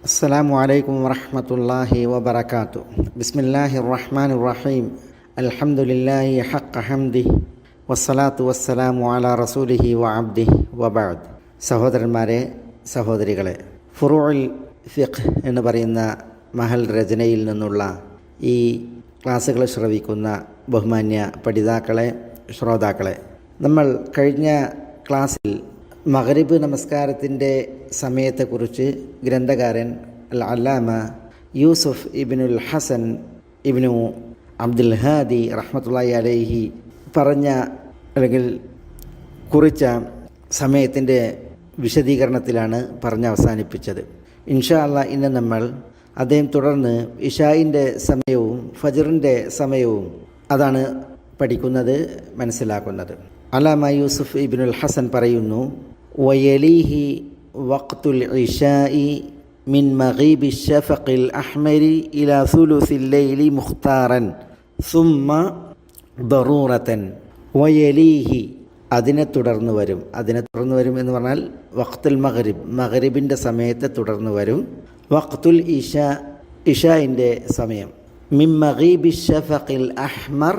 അസ്സലാമു അലൈക്കും വറഹ്മത്തുള്ളാഹി വബറകാതുഹു. ബിസ്മില്ലാഹിർ റഹ്മാനിർ റഹീം. അൽഹംദുലില്ലാഹി ഹഖ്ഖ ഹംദിഹി വസ്സലാത്തു വസ്സലാമു അലാ റസൂലിഹി വഅബ്ദിഹി വബഅദ്. സഹോദരന്മാരെ, സഹോദരികളെ, ഫുറൂഉൽ ഫിഖ് എന്ന് പറയുന്ന മഹൽ രചനയിൽ നിന്നുള്ള ഈ ക്ലാസ്സുകൾ ശ്രവിക്കുന്ന ബഹുമാന്യ പഠിതാക്കളെ, ശ്രോതാക്കളെ, നമ്മൾ കഴിഞ്ഞ ക്ലാസ്സിൽ മഗ്രിബ് നമസ്കാരത്തിൻ്റെ സമയത്തെക്കുറിച്ച് ഗ്രന്ഥകാരൻ അൽ അല്ലാമ യൂസുഫ് ഇബ്നുൽ ഹസൻ ഇബ്നു അബ്ദുൽ ഹാദി റഹ്മത്തുള്ളാഹി അലൈഹി പറഞ്ഞ അല്ലെങ്കിൽ കുറിച്ച സമയത്തിൻ്റെ വിശദീകരണത്തിലാണ് പറഞ്ഞ് അവസാനിപ്പിച്ചത്. ഇൻഷാ അല്ലാഹ് ഇന്ന് നമ്മൾ അദ്ദേഹം തുടർന്ന് ഇശായിൻ്റെ സമയവും ഫജ്റിൻ്റെ സമയവും അതാണ് പഠിക്കുന്നത്, മനസ്സിലാക്കുന്നത്. അല്ലാമ യൂസുഫ് ഇബ്നുൽ ഹസൻ പറയുന്നു, വയലീഹി വഖ്തുൽ ഇശാഇ മിൻ മഗീബി ശഫഖിൽ അഹ്മരി ഇലാ സുലുസിൽ ലൈലി മുഖ്താറൻ സുമ്മ ദറൂറത്തൻ. വയലീഹി അതിനെ തുടർന്ന് വരും എന്ന് പറഞ്ഞാൽ വഖ്തുൽ മഗ്രിബ്, മഗ്രിബിൻ്റെ സമയത്തെ തുടർന്ന് വരും. വഖ്തുൽ ഇശാഇൻ്റെ സമയം. മിൻ മഗീബി ശഫഖിൽ അഹ്മർ,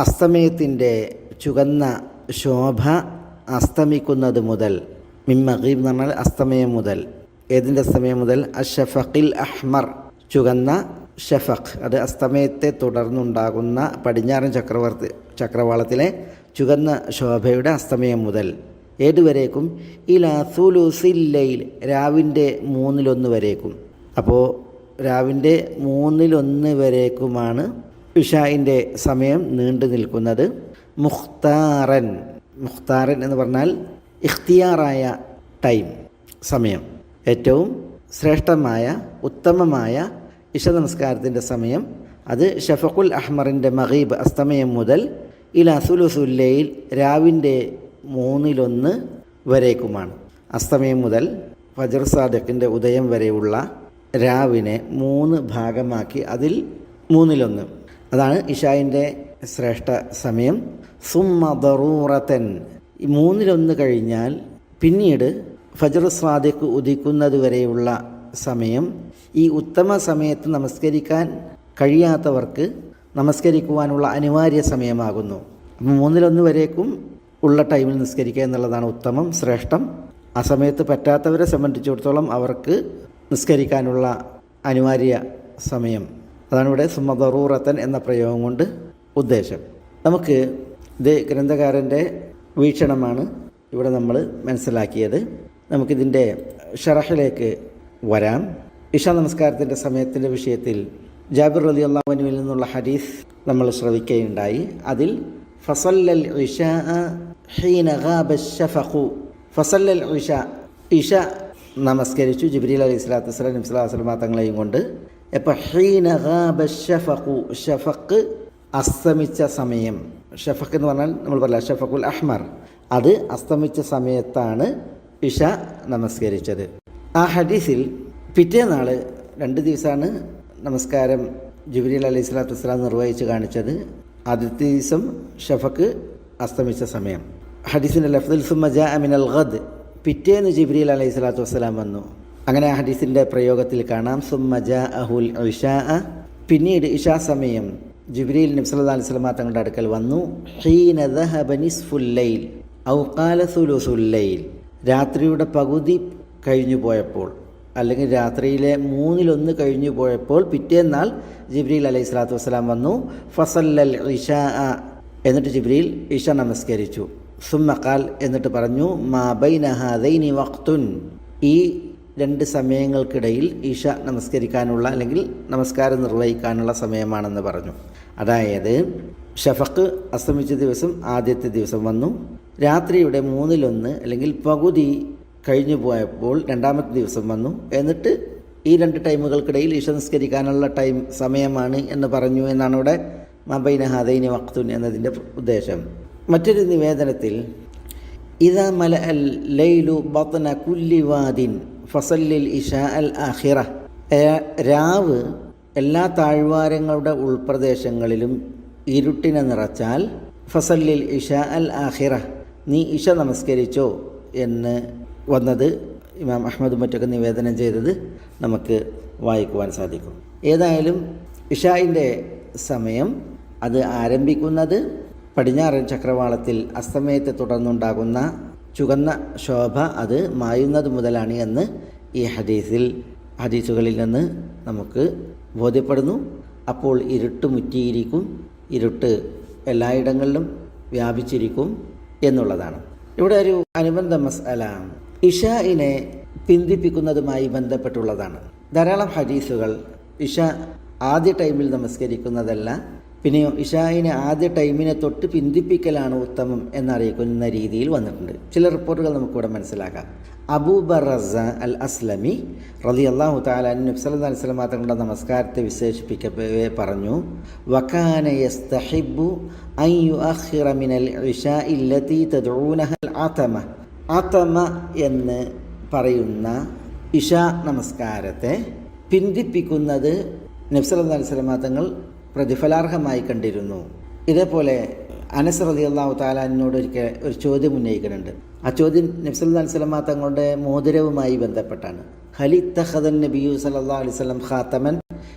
അസ്തമയത്തിൻ്റെ ചുവന്ന ശോഭ അസ്തമിക്കുന്നത് മുതൽ. മിൻ മഗീബ് എന്ന് പറഞ്ഞാൽ അസ്തമയം മുതൽ. ഏതിൻ്റെ അസ്തമയം മുതൽ? അഷഫഖിൽ അഹ്മർ, ചുവന്ന ഷഫഖ്, അത് അസ്തമയത്തെ തുടർന്നുണ്ടാകുന്ന പടിഞ്ഞാറൻ ചക്രവാളത്തിലെ ചുവന്ന ശോഭയുടെ അസ്തമയം മുതൽ ഏതുവരേക്കും? ഇലാ സുലുസിൽ ലൈൽ, രാവിൻ്റെ 1/3 വരേക്കും. അപ്പോൾ രാവിൻ്റെ 1/3 വരേക്കുമാണ് ഇശാഇൻ്റെ സമയം നീണ്ടു നിൽക്കുന്നത്. മുഖ്താറൻ എന്ന് പറഞ്ഞാൽ ഇഖ്തിയാറായ ടൈം, സമയം, ഏറ്റവും ശ്രേഷ്ഠമായ ഉത്തമമായ ഇശ നമസ്കാരത്തിൻ്റെ സമയം അത് ഷഫഖുൽ അഹ്മറിൻ്റെ മഗീബ് അസ്തമയം മുതൽ ഇലാ സുലുസുൽ ലൈൽ, രാവിൻ്റെ 1/3 വരേക്കുമാണ്. അസ്തമയം മുതൽ ഫജ്ർ സാദിഖിൻ്റെ ഉദയം വരെയുള്ള രാവിനെ 3 ഭാഗമാക്കി അതിൽ 1/3 അതാണ് ഇശായിൻ്റെ ശ്രേഷ്ഠ സമയം. സുമ്മ ദറൂറത്തൻ, 1/3 കഴിഞ്ഞാൽ പിന്നീട് ഫജ്ർ സാദിഖ് ഉദിക്കുന്നത് വരെയുള്ള സമയം ഈ ഉത്തമ സമയത്ത് നമസ്കരിക്കാൻ കഴിയാത്തവർക്ക് നമസ്കരിക്കുവാനുള്ള അനിവാര്യ സമയമാകുന്നു. അപ്പം 1/3 വരേക്കും ഉള്ള ടൈമിൽ നിസ്കരിക്കുക എന്നുള്ളതാണ് ഉത്തമം, ശ്രേഷ്ഠം. ആ സമയത്ത് പറ്റാത്തവരെ സംബന്ധിച്ചിടത്തോളം അവർക്ക് നിസ്കരിക്കാനുള്ള അനിവാര്യ സമയം, അതാണ് ഇവിടെ സുമ്മ ദറൂറത്തൻ എന്ന പ്രയോഗം കൊണ്ട് ഉദ്ദേശം. നമുക്ക് ഇത് ഗ്രന്ഥകാരൻ്റെ വീക്ഷണമാണ് ഇവിടെ നമ്മൾ മനസ്സിലാക്കിയത്. നമുക്കിതിൻ്റെ ഷറഹിലേക്ക് വരാം. ഇശ നമസ്കാരത്തിൻ്റെ സമയത്തിൻ്റെ വിഷയത്തിൽ ജാബിർ റളിയല്ലാഹു അൻഹുവിൽ നിന്നുള്ള ഹദീസ് നമ്മൾ ശ്രവിക്കുകയുണ്ടായി. അതിൽ ഫസല്ലൽ ഇശാ ഹീന ഗാബ ശഫഖു, ഫസല്ലൽ ഇശ നമസ്കരിച്ചു ജിബ്രീൽ അലൈഹി സ്വലാത്തു വസ്സലാം നബി സ്വല്ലല്ലാഹു അലൈഹി വസല്ലം തങ്ങളെയും കൊണ്ട്. എപ്പോൾ? ഹീന ഗാബ ശഫഖു, ഷഫഖ് അസ്തമിച്ച സമയം. ഷഫഖ് എന്ന് പറഞ്ഞാൽ നമ്മൾ പറയാം ഷഫഖുൽ അഹ്മർ, അത് അസ്തമിച്ച സമയത്താണ് ഇശ നമസ്കരിച്ചത്. ആ ഹദീസിൽ പിറ്റേന്നാൾ 2 ദിവസമാണ് നമസ്കാരം ജിബ്രീൽ അലൈഹി സ്വലാത്തു വസ്സലാം നിർവഹിച്ച് കാണിച്ചത്. ആദ്യത്തെ ദിവസം ഷഫഖ് അസ്തമിച്ച സമയം. ഹദീസിൻ്റെ ലഫ്ദിൽ സുമ്മ ജാഅ മിനൽ ഗദ്, പിറ്റേന്ന് ജിബ്രീൽ അലൈഹി സ്വലാത്തു വസ്സലാം വന്നു. അങ്ങനെ ആ ഹദീസിൻ്റെ പ്രയോഗത്തിൽ കാണാം സുമ്മ ജാഅഹുൽ ഇശാ, പിന്നീട് ഇശാ സമയം ജിബ്രീൽ നബി സല്ലല്ലാഹു അലൈഹി വസല്ലം തങ്ങളുടെ അടുക്കൽ വന്നു. ഹീന ദഹബ നിസ്ഫുൽ ലൈൽ ഔ ഖാല സുലുസുൽ ലൈൽ, രാത്രിയുടെ പകുതി കഴിഞ്ഞു പോയപ്പോൾ അല്ലെങ്കിൽ രാത്രിയിലെ 1/3 കഴിഞ്ഞു പോയപ്പോൾ പിറ്റേന്നാൾ ജിബ്രീൽ അലൈഹി സ്വലാത്തു വസ്സലാം വന്നു. ഫസല്ലൽ ഇശാ, എന്നിട്ട് ജിബ്രീൽ ഇശ നമസ്കരിച്ചു. സുമ്മ ഖാൽ, എന്നിട്ട് പറഞ്ഞു, മാ ബൈന ഹാദൈനി വഖ്തുൻ, ഈ 2 സമയങ്ങൾക്കിടയിൽ ഇശ നമസ്കരിക്കാനുള്ള അല്ലെങ്കിൽ നമസ്കാരം നിർവഹിക്കാനുള്ള സമയമാണെന്ന് പറഞ്ഞു. അതായത് ഷഫഖ് അസ്തമിച്ച ദിവസം ആദ്യത്തെ ദിവസം വന്നു, രാത്രിയുടെ 1/3 അല്ലെങ്കിൽ പകുതി കഴിഞ്ഞു പോയപ്പോൾ 2ാമത്തെ ദിവസം വന്നു, എന്നിട്ട് ഈ 2 ടൈമുകൾക്കിടയിൽ ഇശ നിസ്കരിക്കാനുള്ള സമയമാണ് എന്ന് പറഞ്ഞു എന്നാണ് ഇവിടെ മബൈന ഹാദൈനി വഖ്തുൻ എന്നതിൻ്റെ ഉദ്ദേശം. മറ്റൊരു നിവേദനത്തിൽ ഇദാ മല അൽ ലൈലു ബത്ന കുല്ലി വാദിൻ ഫസല്ലിൽ ഇശാ അൽ ആഖിറ, രാവ് എല്ലാ താഴ്വാരങ്ങളുടെ ഉൾപ്രദേശങ്ങളിലും ഇരുട്ടിനെ നിറച്ചാൽ ഫസല്ലിൽ ഇശാ അൽ ആഖിറ, നീ ഇശ നമസ്കരിച്ചോ എന്ന് വന്നത് ഇമാം അഹ്മദും മറ്റൊക്കെ നിവേദനം ചെയ്തത് നമുക്ക് വായിക്കുവാൻ സാധിക്കും. ഏതായാലും ഇഷായിൻ്റെ സമയം അത് ആരംഭിക്കുന്നത് പടിഞ്ഞാറൻ ചക്രവാളത്തിൽ അസ്തമയത്തെ തുടർന്നുണ്ടാകുന്ന ചുവന്ന ശോഭ അത് മായുന്നത് മുതലാണ് എന്ന് ഈ ഹദീസുകളിൽ നിന്ന് നമുക്ക് ബോധ്യപ്പെടുന്നു. അപ്പോൾ ഇരുട്ട് മുറ്റിയിരിക്കും, ഇരുട്ട് എല്ലായിടങ്ങളിലും വ്യാപിച്ചിരിക്കും എന്നുള്ളതാണ്. ഇവിടെ ഒരു അനുബന്ധ മസ്അല ഇഷായിനെ പിന്തിപ്പിക്കുന്നതുമായി ബന്ധപ്പെട്ടുള്ളതാണ്. ധാരാളം ഹദീസുകൾ ഇഷ ആദ്യ ടൈമിൽ നമസ്കരിക്കുന്നതല്ല, പിന്നെയോ ഇഷായിനെ ആദ്യ ടൈമിനെ തൊട്ട് പിന്തിപ്പിക്കലാണ് ഉത്തമം എന്നറിയിക്കുന്ന രീതിയിൽ വന്നിട്ടുണ്ട്. ചില റിപ്പോർട്ടുകൾ നമുക്കിവിടെ മനസ്സിലാക്കാം. അബൂ ബർറസ അൽ അസ്ലമി റളിയല്ലാഹു തആല അൻഹു നബി സല്ലല്ലാഹു അലൈഹി വസല്ലം തങ്ങളുടെ നമസ്കാരത്തെ വിശേഷിപ്പിക്കവേ പറഞ്ഞു, വകാന യസ്തഹിബ്ബു അൻ യുഅഖിറ മിനൽ ഇശാഇ അല്ലതി തദ്ഊനഹൽ അതമ. അതമ എന്ന് പറയുന്ന ഇശാ നമസ്കാരത്തെ പിന്തിപ്പിക്കുന്നത് നബി സല്ലല്ലാഹു അലൈഹി വസല്ലം തങ്ങൾ പ്രതിഫലാർഹമായി കണ്ടിരുന്നു. ഇതേപോലെ അനസ് റളിയല്ലാഹു തആല അൻഹുവിനോട് ഒരു ചോദ്യം ഉന്നയിക്കുന്നുണ്ട്. ആ ചോദ്യം നബി സല്ലല്ലാഹു അലൈഹി വസല്ലം തങ്ങളുടെ മോതിരവുമായി ബന്ധപ്പെട്ടാണ്. ഹൽ ഇത്തഖദൻ നബിയു സല്ലല്ലാഹു അലൈഹി വസല്ലം ഖാതമൻ,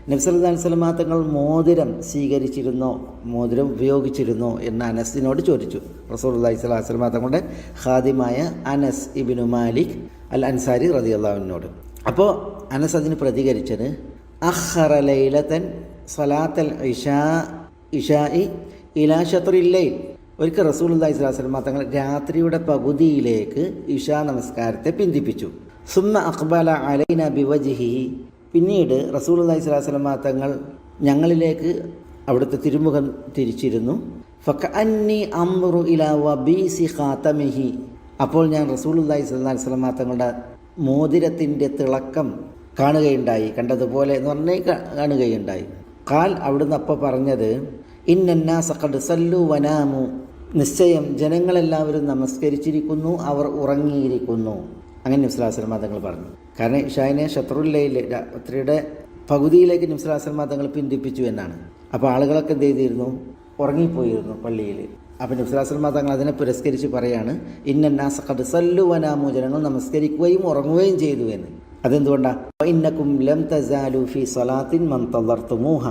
നബി സല്ലല്ലാഹു അലൈഹി വസല്ലം തങ്ങൾ മോതിരം സ്വീകരിച്ചിരുന്നോ, മോതിരം ഉപയോഗിച്ചിരുന്നോ എന്ന് അനസിനോട് ചോദിച്ചു. റസൂലുള്ളാഹി സ്വല്ലല്ലാഹു അലൈഹി വസല്ലം തങ്ങളുടെ ഖാദിമായ അനസ് ഇബ്നു മാലിക് അൽ അൻസാരി റളിയല്ലാഹു അൻഹുവിനോട്. അപ്പോൾ അനസ് അതിന് പ്രതികരിച്ചത്, അഖറ ലൈലതൻ സ്വലാത്തൽ ഇശാഇ ഇലാ ഷത്രിൽ ലൈൽ. ഒരിക്കൽ റസൂലുള്ളാഹി സ്വല്ലല്ലാഹു അലൈഹി വസല്ലം തങ്ങൾ രാത്രിയുടെ പകുതിയിലേക്ക് ഇശാ നമസ്കാരത്തെ പിന്തിപ്പിച്ചു. സുമ്മ അഖ്ബല അലൈന ബിവജ്ഹിഹി, പിന്നീട് റസൂലുള്ളാഹി സ്വല്ലല്ലാഹു അലൈഹി വസല്ലം തങ്ങൾ ഞങ്ങളിലേക്ക് അവിടുത്തെ തിരുമുഖം തിരിച്ചിരുന്നു. ഫകഅന്നി അംറു ഇലാ വബീസി ഖാതമിഹി, അപ്പോൾ ഞാൻ റസൂലുള്ളാഹി സ്വല്ലല്ലാഹു അലൈഹി വസല്ലം തങ്ങളുടെ മോതിരത്തിൻ്റെ തിളക്കം കാണുകയുണ്ടായി, കണ്ടതുപോലെ എന്ന് പറഞ്ഞാൽ കാണുകയുണ്ടായി. ഖാൽ, അവിടുന്ന് അപ്പോൾ പറഞ്ഞത്, ഇന്നന്നാസ ഖദ് സല്ലു വനാമു, നിശ്ചയം ജനങ്ങളെല്ലാവരും നമസ്കരിച്ചിരിക്കുന്നു, അവർ ഉറങ്ങിയിരിക്കുന്നു. അങ്ങനെ നബി സല്ലല്ലാഹു അലൈഹി വസല്ലം തങ്ങൾ പറഞ്ഞു. കാരണം ഇശായിനെ ഷത്റുൽ ലൈൽ, രാത്രിയുടെ പകുതിയിലേക്ക് നബി സല്ലല്ലാഹു അലൈഹി വസല്ലം തങ്ങൾ പിന്തിപ്പിച്ചു എന്നാണ്. അപ്പോൾ ആളുകളൊക്കെ എന്ത് ചെയ്തിരുന്നു, ഉറങ്ങിപ്പോയിരുന്നു പള്ളിയിൽ. അപ്പോൾ നബി സല്ലല്ലാഹു അലൈഹി വസല്ലം തങ്ങൾ അതിനെ പുരസ്കരിച്ച് പറയാണ്, ഇന്നന്നാസ ഖദ് സല്ലു വനാമു, ജനങ്ങൾ നമസ്കരിക്കുകയും ഉറങ്ങുകയും ചെയ്തു എന്ന്. അതെന്തുകൊണ്ടാണ്? ഇന്നക്കും ലം തസാലു ഫി സ്വലാത്തിൻ മൻതളർതുമൂഹ,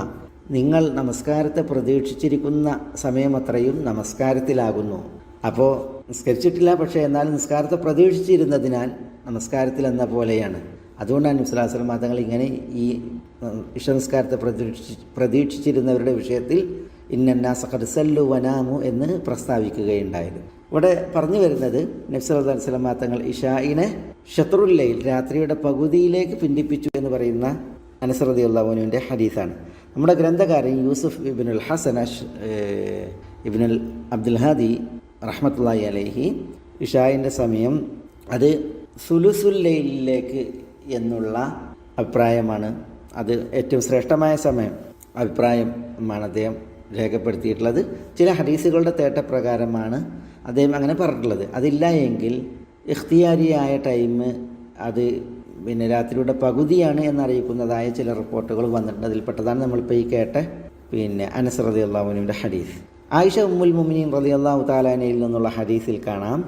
നിങ്ങൾ നമസ്കാരത്തെ പ്രതീക്ഷിച്ചിരിക്കുന്ന സമയമത്രയും നമസ്കാരത്തിലാകുന്നു. അപ്പോൾ നിസ്കരിച്ചിട്ടില്ല, പക്ഷേ എന്നാലും നിസ്കാരത്തെ പ്രതീക്ഷിച്ചിരുന്നതിനാൽ നമസ്കാരത്തിൽ എന്ന പോലെയാണ്. അതുകൊണ്ടാണ് നബി സല്ലല്ലാഹു അലൈഹി വസല്ലം തങ്ങൾ ഇങ്ങനെ ഈ ഇശ നിസ്കാരത്തെ പ്രതീക്ഷിച്ചിരുന്നവരുടെ വിഷയത്തിൽ ഇന്നന്നാസ ഖദ് സല്ലു വനാമു എന്ന് പ്രസ്താവിക്കുകയുണ്ടായത്. ഇവിടെ പറഞ്ഞു വരുന്നത് നബി സല്ലല്ലാഹു അലൈഹി വസല്ലം തങ്ങൾ ഇശായിനെ ഷത്റുൽ ലൈൽ, രാത്രിയുടെ പകുതിയിലേക്ക് പിന്തിപ്പിച്ചു എന്ന് പറയുന്ന അനസ് റളിയല്ലാഹു അൻഹുവിൻ്റെ ഹദീസാണ്. നമ്മുടെ ഗ്രന്ഥകാരൻ യൂസുഫ് ഇബ്നുൽ ഹസൻ ഇബ്നുൽ അബ്ദുൽ ഹാദി റഹ്മത്തുള്ളാഹി അലൈഹി ഇശായിൻ്റെ സമയം അത് സുലുസുൽ ലൈലിലേക്ക് എന്നുള്ള അഭിപ്രായമാണ്, അത് ഏറ്റവും ശ്രേഷ്ഠമായ സമയം അഭിപ്രായമാണ് അദ്ദേഹം രേഖപ്പെടുത്തിയിട്ടുള്ളത്. ചില ഹദീസുകളുടെ തേട്ടപ്രകാരമാണ് അദ്ദേഹം അങ്ങനെ പറഞ്ഞിട്ടുള്ളത്. അതില്ല എങ്കിൽ ഇഖ്തിയാരിയായ ടൈം അത് പിന്നെ രാത്രിയുടെ പകുതിയാണ് എന്നറിയിക്കുന്നതായ ചില റിപ്പോർട്ടുകൾ വന്നിട്ടുണ്ട്. അതിൽപ്പെട്ടതാണ് നമ്മളിപ്പോൾ ഈ കേട്ട പിന്നെ അനസ് റളിയല്ലാഹു അൻഹുവിൻ്റെ ഹദീസ്. ആയിഷ ഉമ്മുൽ മുഅ്മിനീൻ റളിയല്ലാഹു തആല അൻഹയിൽ നിന്നുള്ള ഹദീസിൽ കാണാം,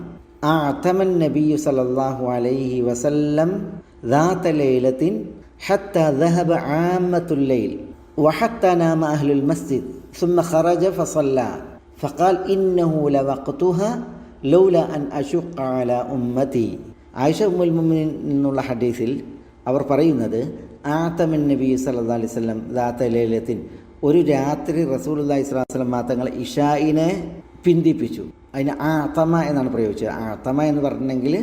അഅതമൻ നബിയ്യു സല്ലല്ലാഹു അലൈഹി വസല്ലം ذات ليلة حتى ذهب عامة الليل وحتى نام أهل المسجد ثم خرج فصلى فقال إنه لوقتها لولا أن أشق على أمتي. ആയിഷ ഉമ്മുൽ മുഅ്മിനീൻ എന്നുള്ള ഹദീസിൽ അവർ പറയുന്നത്, ആതമൻ നബി സല്ലല്ലാഹു അലൈഹി വസല്ലം ദാത ലൈലത്തിൻ, ഒരു രാത്രി റസൂലുള്ളാഹി സ്വല്ലല്ലാഹു അലൈഹി വസല്ലം തങ്ങൾ ഇശായിനെ പിന്തിപ്പിച്ചു. അതിന് ആതമ എന്നാണ് പ്രയോഗിച്ചത്. ആതമ എന്ന് പറഞ്ഞിട്ടുണ്ടെങ്കിൽ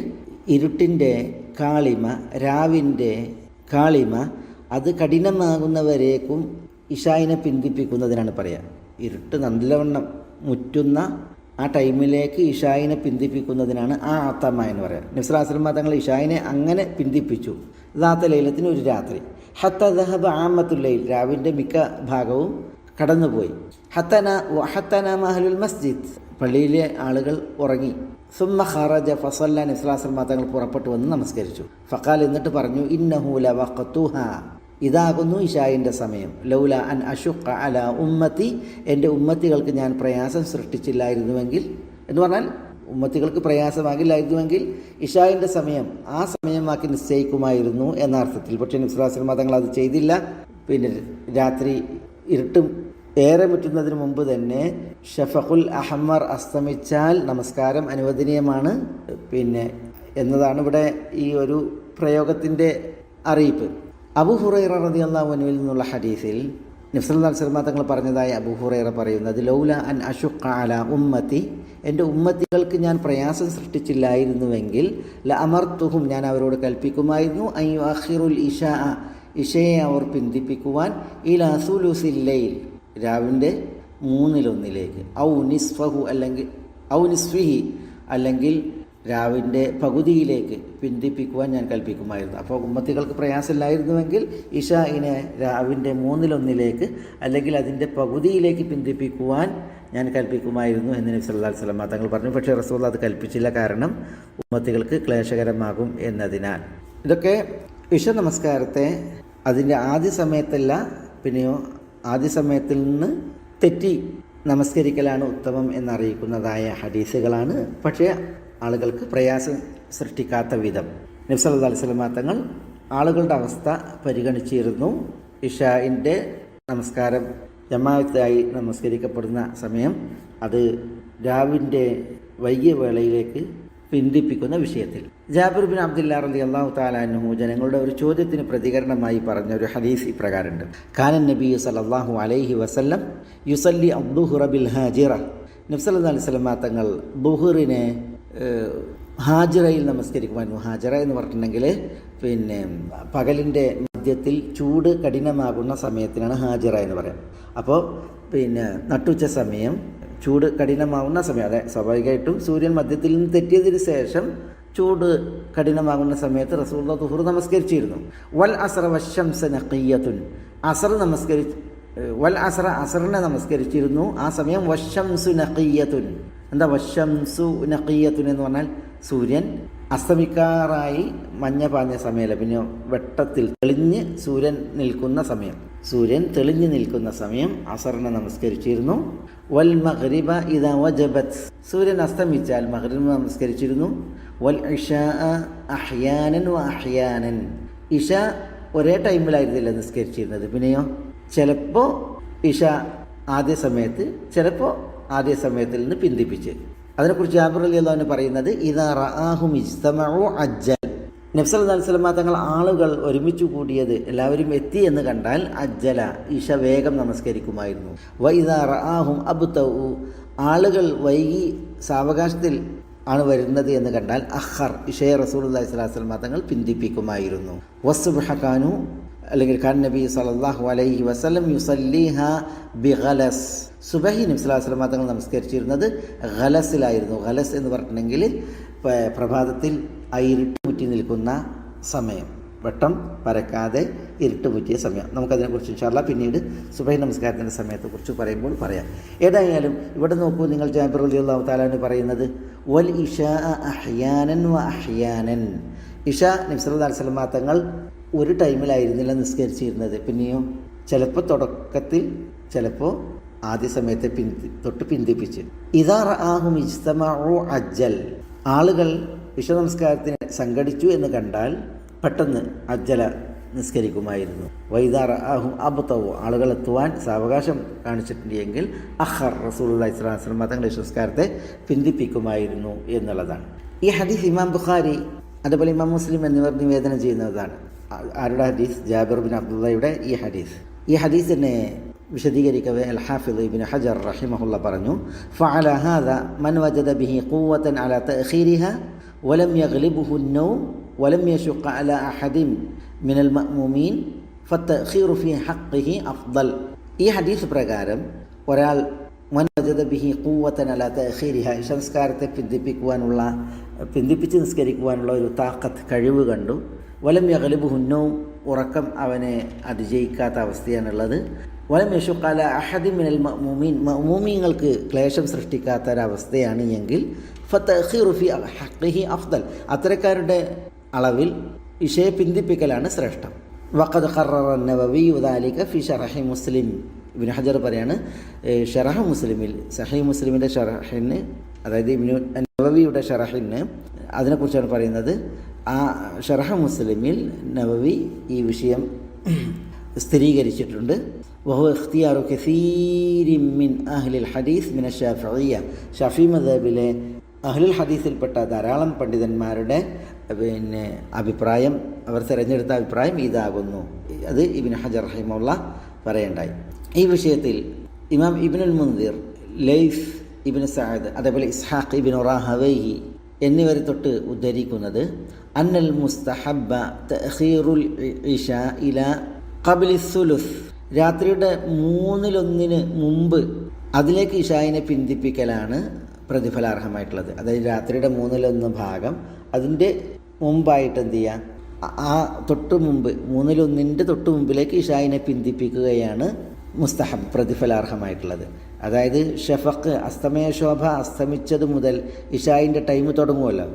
ഇരുട്ടിൻ്റെ കാളിമ, രാവിൻ്റെ കാളിമ, അത് കഠിനമാകുന്നവരേക്കും ഇശായിനെ പിന്തിപ്പിക്കുന്നതിനാണ് പറയുക. ഇരുട്ട് നല്ലവണ്ണം മുറ്റുന്ന ആ ടൈമിലേക്ക് ഇശായിനെ പിന്തിപ്പിക്കുന്നതിനാണ് ആ ആത്തമ എന്ന് പറയുക. നബി സല്ലല്ലാഹു അലൈഹി വസല്ലം തങ്ങൾ ഇശായിനെ അങ്ങനെ പിന്തിപ്പിച്ചു. ദാത്ത ലൈലത്തിന് ഒരു രാത്രി. ഹത്ത ദഹബ ആമത്തുൽ ലൈൽ, രാവിൻ്റെ മിക്ക ഭാഗവും കടന്നുപോയി. ഹത്തന അഹ്ലുൽ മസ്ജിദ്, പള്ളിയിലെ ആളുകൾ ഉറങ്ങി. സുമ്മ ഖറജ ഫസല്ല, നബി സല്ലല്ലാഹു അലൈഹി വസല്ലം തങ്ങൾ പുറപ്പെട്ടു വന്ന് നമസ്കരിച്ചു. ഫഖാൽ, എന്നിട്ട് പറഞ്ഞു, ഇന്നഹു ലവഖതുഹാ, ഇതാകുന്നു ഇശായിൻ്റെ സമയം. ലൗല അൻ അശുഖ അല ഉമ്മത്തി, എൻ്റെ ഉമ്മത്തികൾക്ക് ഞാൻ പ്രയാസം സൃഷ്ടിച്ചില്ലായിരുന്നുവെങ്കിൽ എന്ന് പറഞ്ഞാൽ ഉമ്മത്തികൾക്ക് പ്രയാസമാകില്ലായിരുന്നുവെങ്കിൽ ഇഷായിൻ്റെ സമയം ആ സമയമാക്കി നിശ്ചയിക്കുമായിരുന്നു എന്ന അർത്ഥത്തിൽ. പക്ഷേ നബി സല്ലല്ലാഹു അലൈഹി വസല്ലം തങ്ങൾ അത് ചെയ്തില്ല. പിന്നെ രാത്രി ഇരുട്ടും ഏറെ മുറ്റുന്നതിന് മുമ്പ് തന്നെ ഷഫഖുൽ അഹ്മർ അസ്തമിച്ചാൽ നമസ്കാരം അനുവദനീയമാണ് പിന്നെ എന്നതാണ് ഇവിടെ ഈ ഒരു പ്രയോഗത്തിൻ്റെ അറിയിപ്പ്. അബൂ ഹുറൈറ റളിയല്ലാഹു അൻഹുവിൽ നിന്നുള്ള ഹദീസിൽ നബി സല്ലല്ലാഹു അലൈഹി വസല്ലം തങ്ങൾ പറഞ്ഞതായി അബൂ ഹുറൈറ പറയുന്നത്, ലൗല അൻ അശുഖ അലാ ഉമ്മത്തി, എൻ്റെ ഉമ്മത്തികൾക്ക് ഞാൻ പ്രയാസം സൃഷ്ടിച്ചില്ലായിരുന്നുവെങ്കിൽ ല അമർത്തുഹും, ഞാൻ അവരോട് കൽപ്പിക്കുമായിരുന്നു, അൻ യുഅഖിറുൽ ഇശാ, ഇഷയെ അവർ പിന്തിപ്പിക്കുവാൻ, ഇലാ സുലുസിൽ ലൈൽ, രാവിൻ്റെ 1/3, ഔ നിസ്ഫഹു, അല്ലെങ്കിൽ ഔ നിസ്ഫിഹി, അല്ലെങ്കിൽ രാവിൻ്റെ പകുതിയിലേക്ക് പിന്തിപ്പിക്കുവാൻ ഞാൻ കൽപ്പിക്കുമായിരുന്നു. അപ്പോൾ ഉമ്മത്തികൾക്ക് പ്രയാസമില്ലായിരുന്നുവെങ്കിൽ ഇഷാഇനെ രാവിൻ്റെ 1/3 അല്ലെങ്കിൽ അതിൻ്റെ പകുതിയിലേക്ക് പിന്തിപ്പിക്കുവാൻ ഞാൻ കൽപ്പിക്കുമായിരുന്നു എന്ന് നബി സല്ലല്ലാഹു അലൈഹി വസല്ലം തങ്ങൾ പറഞ്ഞു. പക്ഷേ റസൂൽ അത് കൽപ്പിച്ചില്ല, കാരണം ഉമ്മത്തികൾക്ക് ക്ലേശകരമാകും എന്നതിനാൽ. ഇതൊക്കെ ഇഷ നമസ്കാരത്തെ അതിൻ്റെ ആദ്യ സമയത്തല്ല, പിന്നെയോ ആദ്യ സമയത്തിൽ നിന്ന് തെറ്റി നമസ്കരിക്കലാണ് ഉത്തമം എന്നറിയിക്കുന്നതായ ഹദീസുകളാണ്. പക്ഷേ ആളുകൾക്ക് പ്രയാസം സൃഷ്ടിക്കാത്ത വിധം നബി സല്ലല്ലാഹു അലൈഹി വസല്ലം തങ്ങൾ ആളുകളുടെ അവസ്ഥ പരിഗണിച്ചിരുന്നു. ഇഷാഇൻ്റെ നമസ്കാരം ജമാഅത്തായി നമസ്കരിക്കപ്പെടുന്ന സമയം അത് രാവിൻ്റെ വൈകിയ വേളയിലേക്ക് പിന്തിപ്പിക്കുന്ന വിഷയത്തിൽ ജാബിർ ബിൻ അബ്ദുല്ലാ റളിയല്ലാഹു തആല അൻഹു ജനങ്ങളുടെ ഒരു ചോദ്യത്തിന് പ്രതികരണമായി പറഞ്ഞ ഒരു ഹദീസ് ഇപ്രകാരമുണ്ട്. കാനൻ നബി സല്ലല്ലാഹു അലൈഹി വസല്ലം യുസല്ലി അദ്ദുഹ്റ ബിൽ ഹാജിറ, നബി സല്ലല്ലാഹു അലൈഹി വസല്ലം തങ്ങൾ ദുഹ്റിനെ ഹാജിറയിൽ നമസ്കരിക്കുമായിരുന്നു. ഹാജിറ എന്ന് പറഞ്ഞിട്ടുണ്ടെങ്കിൽ പിന്നെ പകലിൻ്റെ മധ്യത്തിൽ ചൂട് കഠിനമാകുന്ന സമയത്തിനാണ് ഹാജിറ എന്ന് പറയാം. അപ്പോൾ പിന്നെ നട്ടുച്ച സമയം ചൂട് കഠിനമാകുന്ന സമയം, അതെ സ്വാഭാവികമായിട്ടും സൂര്യൻ മധ്യത്തിൽ നിന്ന് തെറ്റിയതിന് ശേഷം ചൂട് കഠിനമാകുന്ന സമയത്ത് റസൂലുള്ളാഹി ദുഹ്ർ നമസ്കരിച്ചിരുന്നു. വൽ അസ്ര വശംസ നഖിയ്യത്തുൻ, അസറിനെ നമസ്കരിച്ചിരുന്നു ആ സമയം. വശംസു നഖിയ്യത്തുൻ, എന്താ വശംസു നഖിയ്യത്തുൻ എന്ന് പറഞ്ഞാൽ സൂര്യൻ അസ്തമിക്കാറായി മഞ്ഞ പാഞ്ഞ സമയമല്ല, പിന്നെ വെട്ടത്തിൽ തെളിഞ്ഞ് സൂര്യൻ നിൽക്കുന്ന സമയം, സൂര്യൻ തെളിഞ്ഞു നിൽക്കുന്ന സമയം അസറിനെ നമസ്കരിച്ചിരുന്നു. വൽ മഗ്രിബ ഇദാ വജബത്, സൂര്യൻ അസ്തമിച്ചാൽ മഗ്രിബ് നമസ്കരിച്ചിരുന്നു. വൽ ഇശാ അഹ്യാനൻ വ അഹ്യാനൻ, ഇഷ ഒരേ ടൈമിലായിരുന്നില്ല നിസ്കരിച്ചിരുന്നത്, പിന്നെയോ ചിലപ്പോൾ ഇഷ ആദ്യ സമയത്ത്, ചിലപ്പോൾ ആദ്യ സമയത്തിൽ നിന്ന് പിന്തിപ്പിച്ച്. അതിനെക്കുറിച്ച് ജാബിർ റളിയല്ലാഹു അൻഹു പറയുന്നത്, ഇദാ റആഹും ഇജ്തമഉ അജ്ജൽ, നബി സല്ലല്ലാഹു അലൈഹി വസല്ലം തങ്ങൾ ആളുകൾ ഒരുമിച്ച് കൂടിയത്, എല്ലാവരും എത്തി എന്ന് കണ്ടാൽ അജ്ജല, ഇഷ വേഗം നമസ്കരിക്കുമായിരുന്നു. വ ഇദാ റആഹും അബ്തഉ, ആളുകൾ വൈകി സാവകാശത്തിൽ ആണ് വരുന്നത് എന്ന് കണ്ടാൽ അഖർ, ഇഷയെ റസൂലുള്ളാഹി സ്വല്ലല്ലാഹു അലൈഹി വസല്ലം തങ്ങൾ പിന്തിപ്പിക്കുമായിരുന്നു. വസ്സുബ്ഹ കാനു, അല്ലെങ്കിൽ ഖാൻ നബി സല്ലല്ലാഹു അലൈഹി വസല്ലം യുസല്ലിഹ ബിഗലസ്, സുബഹി നബി സല്ലല്ലാഹു അലൈഹി വസല്ലം തങ്ങൾ നമസ്കരിച്ചിരുന്നത് ഗലസിലായിരുന്നു. ഗലസ് എന്ന് പറഞ്ഞിട്ടുണ്ടെങ്കിൽ പ്രഭാതത്തിൽ ഇരുട്ട് മുറ്റി നിൽക്കുന്ന സമയം, വെട്ടം പരക്കാതെ ഇരുട്ട് മുറ്റിയ സമയം. നമുക്കതിനെക്കുറിച്ച് ഇൻഷാ അല്ലാഹ് പിന്നീട് സുബഹി നമസ്കാരത്തിൻ്റെ സമയത്തെക്കുറിച്ച് പറയുമ്പോൾ പറയാം. ഏതായാലും ഇവിടെ നോക്കൂ, നിങ്ങൾ ജാബിർ റളിയല്ലാഹു തആല അൻഹു പറയുന്നത് വൽ ഇശാ അഹ്യാനൻ വ അഹ്യാനൻ, ഇഷ നബി സല്ലല്ലാഹു അലൈഹി വസല്ലം തങ്ങൾ ഒരു ടൈമിലായിരുന്നില്ല നിസ്കരിച്ചിരുന്നത്, പിന്നെയോ ചിലപ്പോൾ തുടക്കത്തിൽ, ചിലപ്പോൾ ആദ്യ സമയത്തെ തൊട്ട് പിന്തിപ്പിച്ച്. ഇദാ റആഹും ഇജ്തമഉ അജ്ജൽ, ആളുകൾ ഇശ നമസ്കാരത്തിന് സംഘടിച്ചു എന്ന് കണ്ടാൽ പെട്ടെന്ന് അജ്ജല നിസ്കരിക്കുമായിരുന്നു. വൈദാ റആഹും അബ്തഉ, ആളുകൾ എത്തുവാൻ സാവകാശം കാണിച്ചിട്ടുണ്ടെങ്കിൽ അഖർ, റസൂലുള്ളാഹി സ്വല്ലല്ലാഹു അലൈഹി വസല്ലം തങ്ങളുടെ നമസ്കാരത്തെ പിന്തിപ്പിക്കുമായിരുന്നു എന്നുള്ളതാണ്. ഈ ഹദീസ് ഇമാം ബുഖാരി അതുപോലെ ഇമാം മുസ്ലിം എന്നിവർ നിവേദനം ചെയ്യുന്നതാണ്. ആരുടെ ഹദീസ്? ജാബിർ ബിൻ അബ്ദുള്ളയുടെ ഈ ഹദീസ്. ഈ ഹദീസിനെ വിശദീകരിക്കവേ അൽ ഹാഫിദ് ഇബ്നു ഹജർ റഹിമഹുള്ള പറഞ്ഞു, ഫഅല ഹാദാ മൻ വജദ ബിഹി ഖുവ്വതൻ അലാ തഅഖീരിഹാ വലം യഗ്ലിബുഹു النوم വലം യശുഖ അലാ അഹദിൻ മിനൽ മഅ്മൂമീൻ ഫതഅഖീറു ഫീ ഹഖ്ഖിഹി അഫ്ദൽ. ഈ ഹദീസ് പ്രകാരം ഒരാൾ മൻ വജദ ബിഹി ഖുവ്വതൻ അലാ തഅഖീരിഹാ, സംസ്കാരത്തെ പിന്തിപ്പിച്ച് നിസ്കരിക്കുവാനുള്ള ഒരു താഖത്ത്, കഴിവ് കണ്ടു. വലം യഗ്ലിബുഹു النوم, ഉറക്കം അവനെ അതിജയിക്കാത്ത അവസ്ഥയാണുള്ളത്. വലം യശുഖ അലാ അഹദിൻ മിനൽ മഅ്മൂമീൻ, മഅ്മൂമീങ്ങൾക്ക് ക്ലേശം സൃഷ്ടിക്കാത്ത ഒരവസ്ഥയാണ് എങ്കിൽ ഫതഅഖീറു ഫീ ഹഖ്ഖിഹി അഫ്ദൽ, അത്തരക്കാരുടെ അളവിൽ ഇശയെ പിന്തിപ്പിക്കലാണ് ശ്രേഷ്ഠം. വഖദ് ഖററ അൻ-നവവി ദാലിക ഫി ശറഹി മുസ്ലിം, ഇബ്നു ഹജർ പറയാണ് ഷറഹ് മുസ്ലിമിൽ, സഹീഹ് മുസ്ലിമിൻ്റെ ഷറഹിന് അതായത് ഇബ്നു നവവിയുടെ ഷറഹിന് അതിനെക്കുറിച്ചാണ് പറയുന്നത്. ആ ഷറഹ് മുസ്ലിമിൽ നവവി ഈ വിഷയം സ്ഥിരീകരിച്ചിട്ടുണ്ട്. വഹു ഇഖ്തിയാറു കസീരിൻ മിൻ അഹ്ലിൽ ഹദീസ് മിന ശാഫിഇയ്യ, ഷാഫി മദ്ഹബിലെ അഹ്ലുൽ ഹദീസിൽപ്പെട്ട ധാരാളം പണ്ഡിതന്മാരുടെ അഭിപ്രായം, അവർ തിരഞ്ഞെടുത്ത അഭിപ്രായം ഇതാകുന്നു. അത് ഇബ്നു ഹജർ റഹിമഹുല്ലാഹ് പറയണ്ടായി. ഈ വിഷയത്തിൽ ഇമാം ഇബ്നുൽ മുൻദിർ, ലൈസ് ഇബ്നു സഅദ്, അതേപോലെ ഇസ്ഹാഖ് ഇബ്നു റാഹവൈഹി എന്നിവരെ തൊട്ട് ഉദ്ധരിക്കുന്നത് അന്നൽ മുസ്തഹബ്ബ തഅഖീറുൽ ഇശാ ഇലാ ഖബ്ലി സുലുസ്, രാത്രിയുടെ 1/3 മുമ്പ് അതിലേക്ക് ഇശായിനെ പിന്തിപ്പിക്കലാണ് പ്രതിഫലാർഹമായിട്ടുള്ളത്. അതായത് രാത്രിയുടെ 1/3 ഭാഗം അതിൻ്റെ മുമ്പായിട്ട് എന്ത് ചെയ്യുക, ആ തൊട്ട് മുമ്പ് 1/3 തൊട്ട് മുമ്പിലേക്ക് ഇശായിനെ പിന്തിപ്പിക്കുകയാണ് മുസ്തഹബ്, പ്രതിഫലാർഹമായിട്ടുള്ളത്. അതായത് ഷഫഖ്, അസ്തമയശോഭ അസ്തമിച്ചത് മുതൽ ഇശായിൻ്റെ ടൈം തുടങ്ങുമല്ലോ,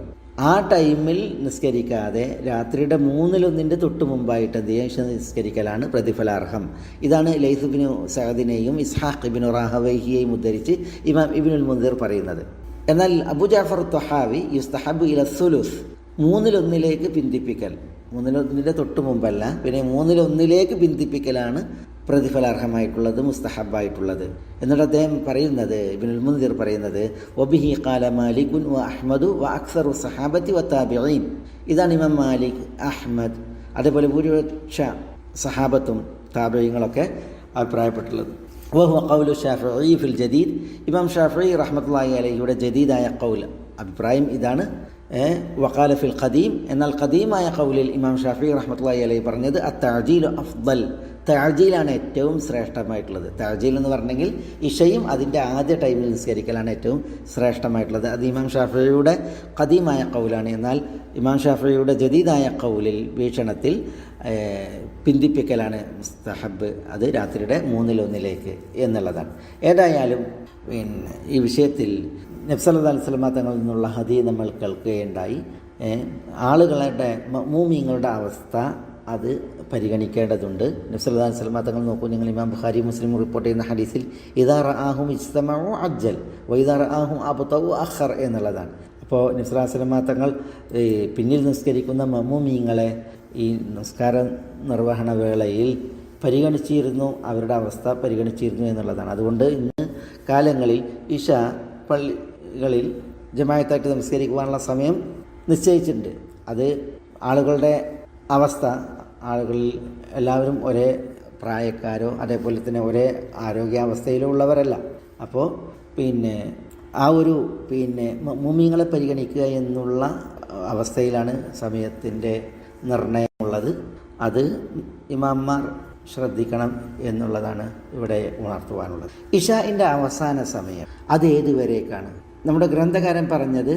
ആ ടൈമിൽ നിസ്കരിക്കാതെ രാത്രിയുടെ 1/3 തൊട്ട് മുമ്പായിട്ട് എന്ത് ചെയ്യുക, ഇശ നിസ്കരിക്കലാണ് പ്രതിഫലാർഹം. ഇതാണ് ലൈസ് ഇബ്നു സഅദിനെയും ഇസ്ഹാഖ് ഇബ്നു റാഹവൈഹിയെയും ഉദ്ധരിച്ച് ഇമാം ഇബ്നുൽ മുൻദിർ പറയുന്നത്. എന്നാൽ അബൂ ജഅഫർ ത്വഹാവി യുസ്തഹബ് ഇല സുലുസ്, 1/3 പിന്തിപ്പിക്കൽ, 1/3 തൊട്ട് മുമ്പല്ല, പിന്നെ 1/3 പിന്തിപ്പിക്കലാണ് പ്രതിഫലാർഹമായിട്ടുള്ളത്, മുസ്തഹബായിട്ടുള്ളത്. എന്നിട്ട് അദ്ദേഹം പറയുന്നത്, ഇബ്നുൽ മുൻദിർ പറയുന്നത്, വബിഹി ഖാല മാലികുൻ വ അഹ്മദു വ അക്സറു സഹാബത്തി വ താബിഈൻ, ഇതാണ് ഇമാം മാലിക്, അഹ്മദ്, അതേപോലെ ഭൂരിപക്ഷ സഹാബത്തും താബിഈങ്ങളൊക്കെ അഭിപ്രായപ്പെട്ടുള്ളത്. വഹുവ ഖൗലു ഷാഫിഈ ഫിൽ ജദീദ്, ഇമാം ഷാഫിഈ റഹ്മത്തുള്ളാഹി അലൈഹിയുടെ ജദീദായ ഖൗൽ, അഭിപ്രായം ഇതാണ്. വഖാല ഫിൽ ഖദീം, എന്നാൽ ഖദീമായ ഖൗലിൽ ഇമാം ഷാഫിഈ റഹ്മത്തുള്ളാഹി അലൈഹി പറഞ്ഞത് അത്തഅജീലു അഫ്ദൽ, തഅജീലാണ് ഏറ്റവും ശ്രേഷ്ഠമായിട്ടുള്ളത്. തഅജീൽ എന്ന് പറഞ്ഞെങ്കിൽ ഇശയും അതിൻ്റെ ആദ്യ ടൈമിൽ നിസ്കരിക്കലാണ് ഏറ്റവും ശ്രേഷ്ഠമായിട്ടുള്ളത്. അത് ഇമാം ഷാഫിഈയുടെ ഖദീമായ ഖൗലാണ്. എന്നാൽ ഇമാം ഷാഫിഈയുടെ ജദീദായ ഖൗലിൽ, വീക്ഷണത്തിൽ പിന്തിപ്പിക്കലാണ് മുസ്തഹബ്, അത് രാത്രിയുടെ 1/3 എന്നുള്ളതാണ്. ഏതായാലും ഈ വിഷയത്തിൽ നബി സല്ലല്ലാഹു അലൈഹി വസല്ലം തങ്ങളിൽ നിന്നുള്ള ഹദീസ് നമ്മൾ കേൾക്കുകയുണ്ടായി. ആളുകളുടെ മുഅ്മിനീങ്ങളുടെ അവസ്ഥ അത് പരിഗണിക്കേണ്ടതുണ്ട്. നബി സല്ലല്ലാഹു അലൈഹി വസല്ലം തങ്ങൾ നോക്കൂ, നിങ്ങൾ ഇമാം ബുഖാരി മുസ്ലിം റിപ്പോർട്ട് ചെയ്യുന്ന ഹദീസിൽ ഇദാ റആഹും ഇജ്തമഉ അജ്ജൽ വ ഇദാ റആഹും അബ്തഉ അഖർ എന്നുള്ളതാണ്. അപ്പോൾ നബി സല്ലല്ലാഹു അലൈഹി വസല്ലം തങ്ങൾ പിന്നിൽ നിസ്കരിക്കുന്ന മഅ്മൂമീങ്ങളെ ഈ നിസ്കാര നിർവഹണ വേളയിൽ പരിഗണിച്ചിരുന്നു, അവരുടെ അവസ്ഥ പരിഗണിച്ചിരുന്നു എന്നുള്ളതാണ്. അതുകൊണ്ട് ഇന്ന് കാലങ്ങളിൽ ഇശ പള്ളികളിൽ ജമാഅത്തായിട്ട് നമസ്കരിക്കുവാനുള്ള സമയം നിശ്ചയിച്ചിട്ടുണ്ട്. അത് ആളുകളുടെ അവസ്ഥ, ആളുകളിൽ എല്ലാവരും ഒരേ പ്രായക്കാരോ അതേപോലെ തന്നെ ഒരേ ആരോഗ്യാവസ്ഥയിലോ ഉള്ളവരല്ല. അപ്പോൾ ആ ഒരു മുഅ്മിനീങ്ങളെ പരിഗണിക്കുക എന്നുള്ള അവസ്ഥയിലാണ് സമയത്തിൻ്റെ നിർണയമുള്ളത്. അത് ഇമാംമാർ ശ്രദ്ധിക്കണം എന്നുള്ളതാണ് ഇവിടെ ഉണർത്തുവാനുള്ളത്. ഇശാഇൻ്റെ അവസാന സമയം അത് ഏതുവരേക്കാണ്? നമ്മുടെ ഗ്രന്ഥകാരൻ പറഞ്ഞത്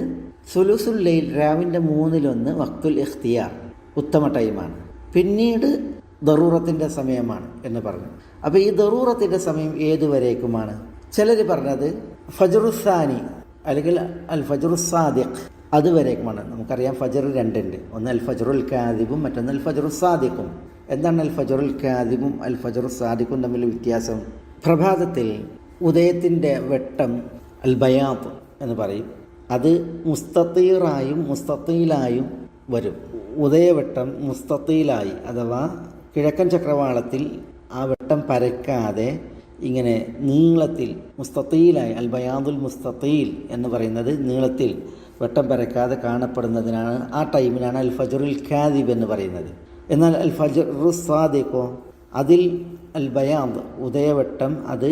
സുലുസുൽ ലൈൽ, രാവിൻ്റെ 1/3 വഖ്തുൽ ഇഖ്തിയാർ, ഉത്തമ ടൈമാണ്. പിന്നീട് ദറൂറത്തിൻ്റെ സമയമാണ് എന്ന് പറഞ്ഞു. അപ്പോൾ ഈ ദറൂറത്തിൻ്റെ സമയം ഏതുവരേക്കുമാണ്? ചിലർ പറഞ്ഞത് ഫജ്റുസാനി അല്ലെങ്കിൽ അൽ ഫജ്റുസാദിഖ് അതുവരേക്കുമാണ്. നമുക്കറിയാം ഫജ്ർ 2 ഉണ്ട്, ഒന്ന് അൽ ഫജ്റുൽ കാദിബും മറ്റൊന്ന് അൽ ഫജ്റുസാദിഖും. എന്താണ് അൽ ഫജ്റുൽ കാദിബും അൽ ഫജ്റുസാദിഖും തമ്മിൽ വ്യത്യാസം? പ്രഭാതത്തിൽ ഉദയത്തിൻ്റെ വെട്ടം അൽ ബയാത്ത് എന്ന് പറയും, അത് മുസ്തത്തീറായും മുസ്തത്തീലായും വരും. ഉദയവട്ടം മുസ്തത്തീലായി അഥവാ കിഴക്കൻ ചക്രവാളത്തിൽ ആ വെട്ടം പരക്കാതെ ഇങ്ങനെ നീളത്തിൽ മുസ്തത്തീലായി, അൽ ബയാദുൽ മുസ്തത്തീൽ എന്ന് പറയുന്നത് നീളത്തിൽ വെട്ടം പരക്കാതെ കാണപ്പെടുന്നതിനാണ്, ആ ടൈമിനാണ് അൽ ഫജ്റുൽ കാദിബ് എന്ന് പറയുന്നത്. എന്നാൽ അൽ ഫജ്റു സാദിഖോ, അതിൽ അൽ ബയാദ് ഉദയവട്ടം അത്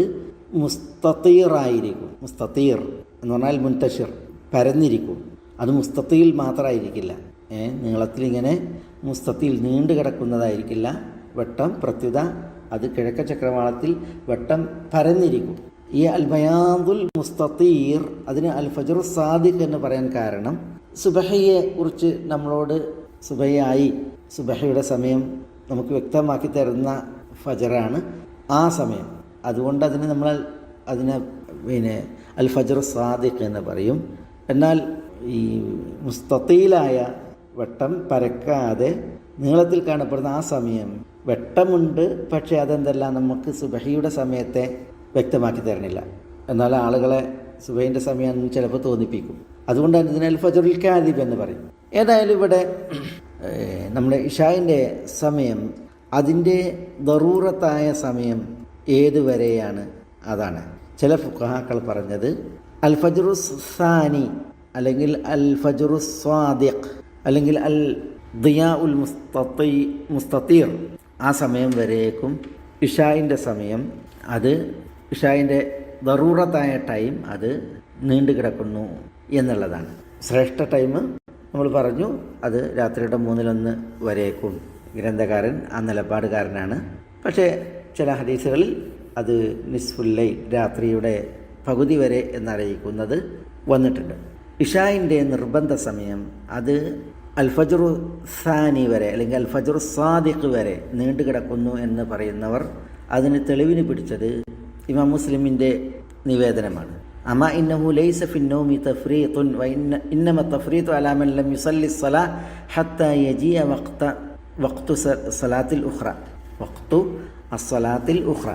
മുസ്തത്തീറായിരിക്കും. മുസ്തത്തീർ എന്ന് പറഞ്ഞാൽ മുൻതഷിർ, പരന്നിരിക്കും. അത് മുസ്തത്തീൽ മാത്രമായിരിക്കില്ല, നീളത്തിൽ ഇങ്ങനെ മുസ്തത്തീൽ നീണ്ടു കിടക്കുന്നതായിരിക്കില്ല വെട്ടം. പ്രത്യുത അത് കിഴക്കൻ ചക്രവാളത്തിൽ വെട്ടം പരന്നിരിക്കും. ഈ അൽ ബയാദുൽ മുസ്തത്തീർ, അതിന് അൽ ഫജ്റു സാദിഖ് എന്ന് പറയാൻ കാരണം സുബഹയെ കുറിച്ച് നമ്മളോട് സുബഹയായി, സുബഹയുടെ സമയം നമുക്ക് വ്യക്തമാക്കി തരുന്ന ഫജറാണ് ആ സമയം. അതുകൊണ്ട് അതിനെ അൽ ഫജ്റു സാദിഖ് എന്ന് പറയും. എന്നാൽ ഈ മുസ്തത്തീലായ വെട്ടം പരക്കാതെ നീളത്തിൽ കാണപ്പെടുന്ന ആ സമയം വെട്ടമുണ്ട്, പക്ഷേ അതെന്തല്ല നമുക്ക് സുബഹിയുടെ സമയത്തെ വ്യക്തമാക്കി തരണില്ല. എന്നാൽ ആളുകളെ സുബൈൻ്റെ സമയമാണെന്ന് ചിലപ്പോൾ തോന്നിപ്പിക്കും. അതുകൊണ്ടാണ് ഇതിന് അൽ ഫജ്റുൽ കാദിബ് എന്ന് പറയും. ഏതായാലും ഇവിടെ നമ്മുടെ ഇഷായിൻ്റെ സമയം അതിൻ്റെ ദറൂറത്തായ സമയം ഏതുവരെയാണ് അതാണ് ചില ഫുഖഹാക്കൾ പറഞ്ഞത്. അൽ ഫജ്റു സാനി അല്ലെങ്കിൽ അൽ ഫജ്റു സ്വാദിഖ് അല്ലെങ്കിൽ അൽ ദിയാ ഉൽ മുസ്തത്തീർ, ആ സമയം വരേക്കും ഇഷായിൻ്റെ സമയം അത് ഇഷായിൻ്റെ ദറൂറത്തായ ടൈം അത് നീണ്ടു കിടക്കുന്നു എന്നുള്ളതാണ്. ശ്രേഷ്ഠ ടൈം നമ്മൾ പറഞ്ഞു അത് രാത്രിയുടെ 1/3 വരേക്കും. ഗ്രന്ഥകാരൻ ആ നിലപാടുകാരനാണ്. പക്ഷേ ചില ഹദീസുകളിൽ അത് നിസ്ഫുൽ ലൈൽ, രാത്രിയുടെ പകുതി വരെ എന്നറിയിക്കുന്നത് വന്നിട്ടുണ്ട്. ഇഷായിൻ്റെ നിർബന്ധ സമയം അത് അൽ ഫജ്റു സാനി വരെ അല്ലെങ്കിൽ അൽ ഫജ്റു സാദിഖ് വരെ നീണ്ടു കിടക്കുന്നു എന്ന് പറയുന്നവർ അതിന് തെളിവിന് പിടിച്ചത് ഇമാം മുസ്ലിമിൻ്റെ നിവേദനമാണ്. അമാ ഇന്നഹു ലൈസ ഫിന്നൗമി തഫ്രീത്തുൻ വ ഇന്നമ തഫ്രീത്തു അലാ മൻ ലം യുസല്ലി സ്വലാ ഹത്താ യജിഅ വഖ്തു സലാത്തിൽ ഉഖ്റ വഖ്തു അസ്സലാത്തിൽ ഉഖ്റ.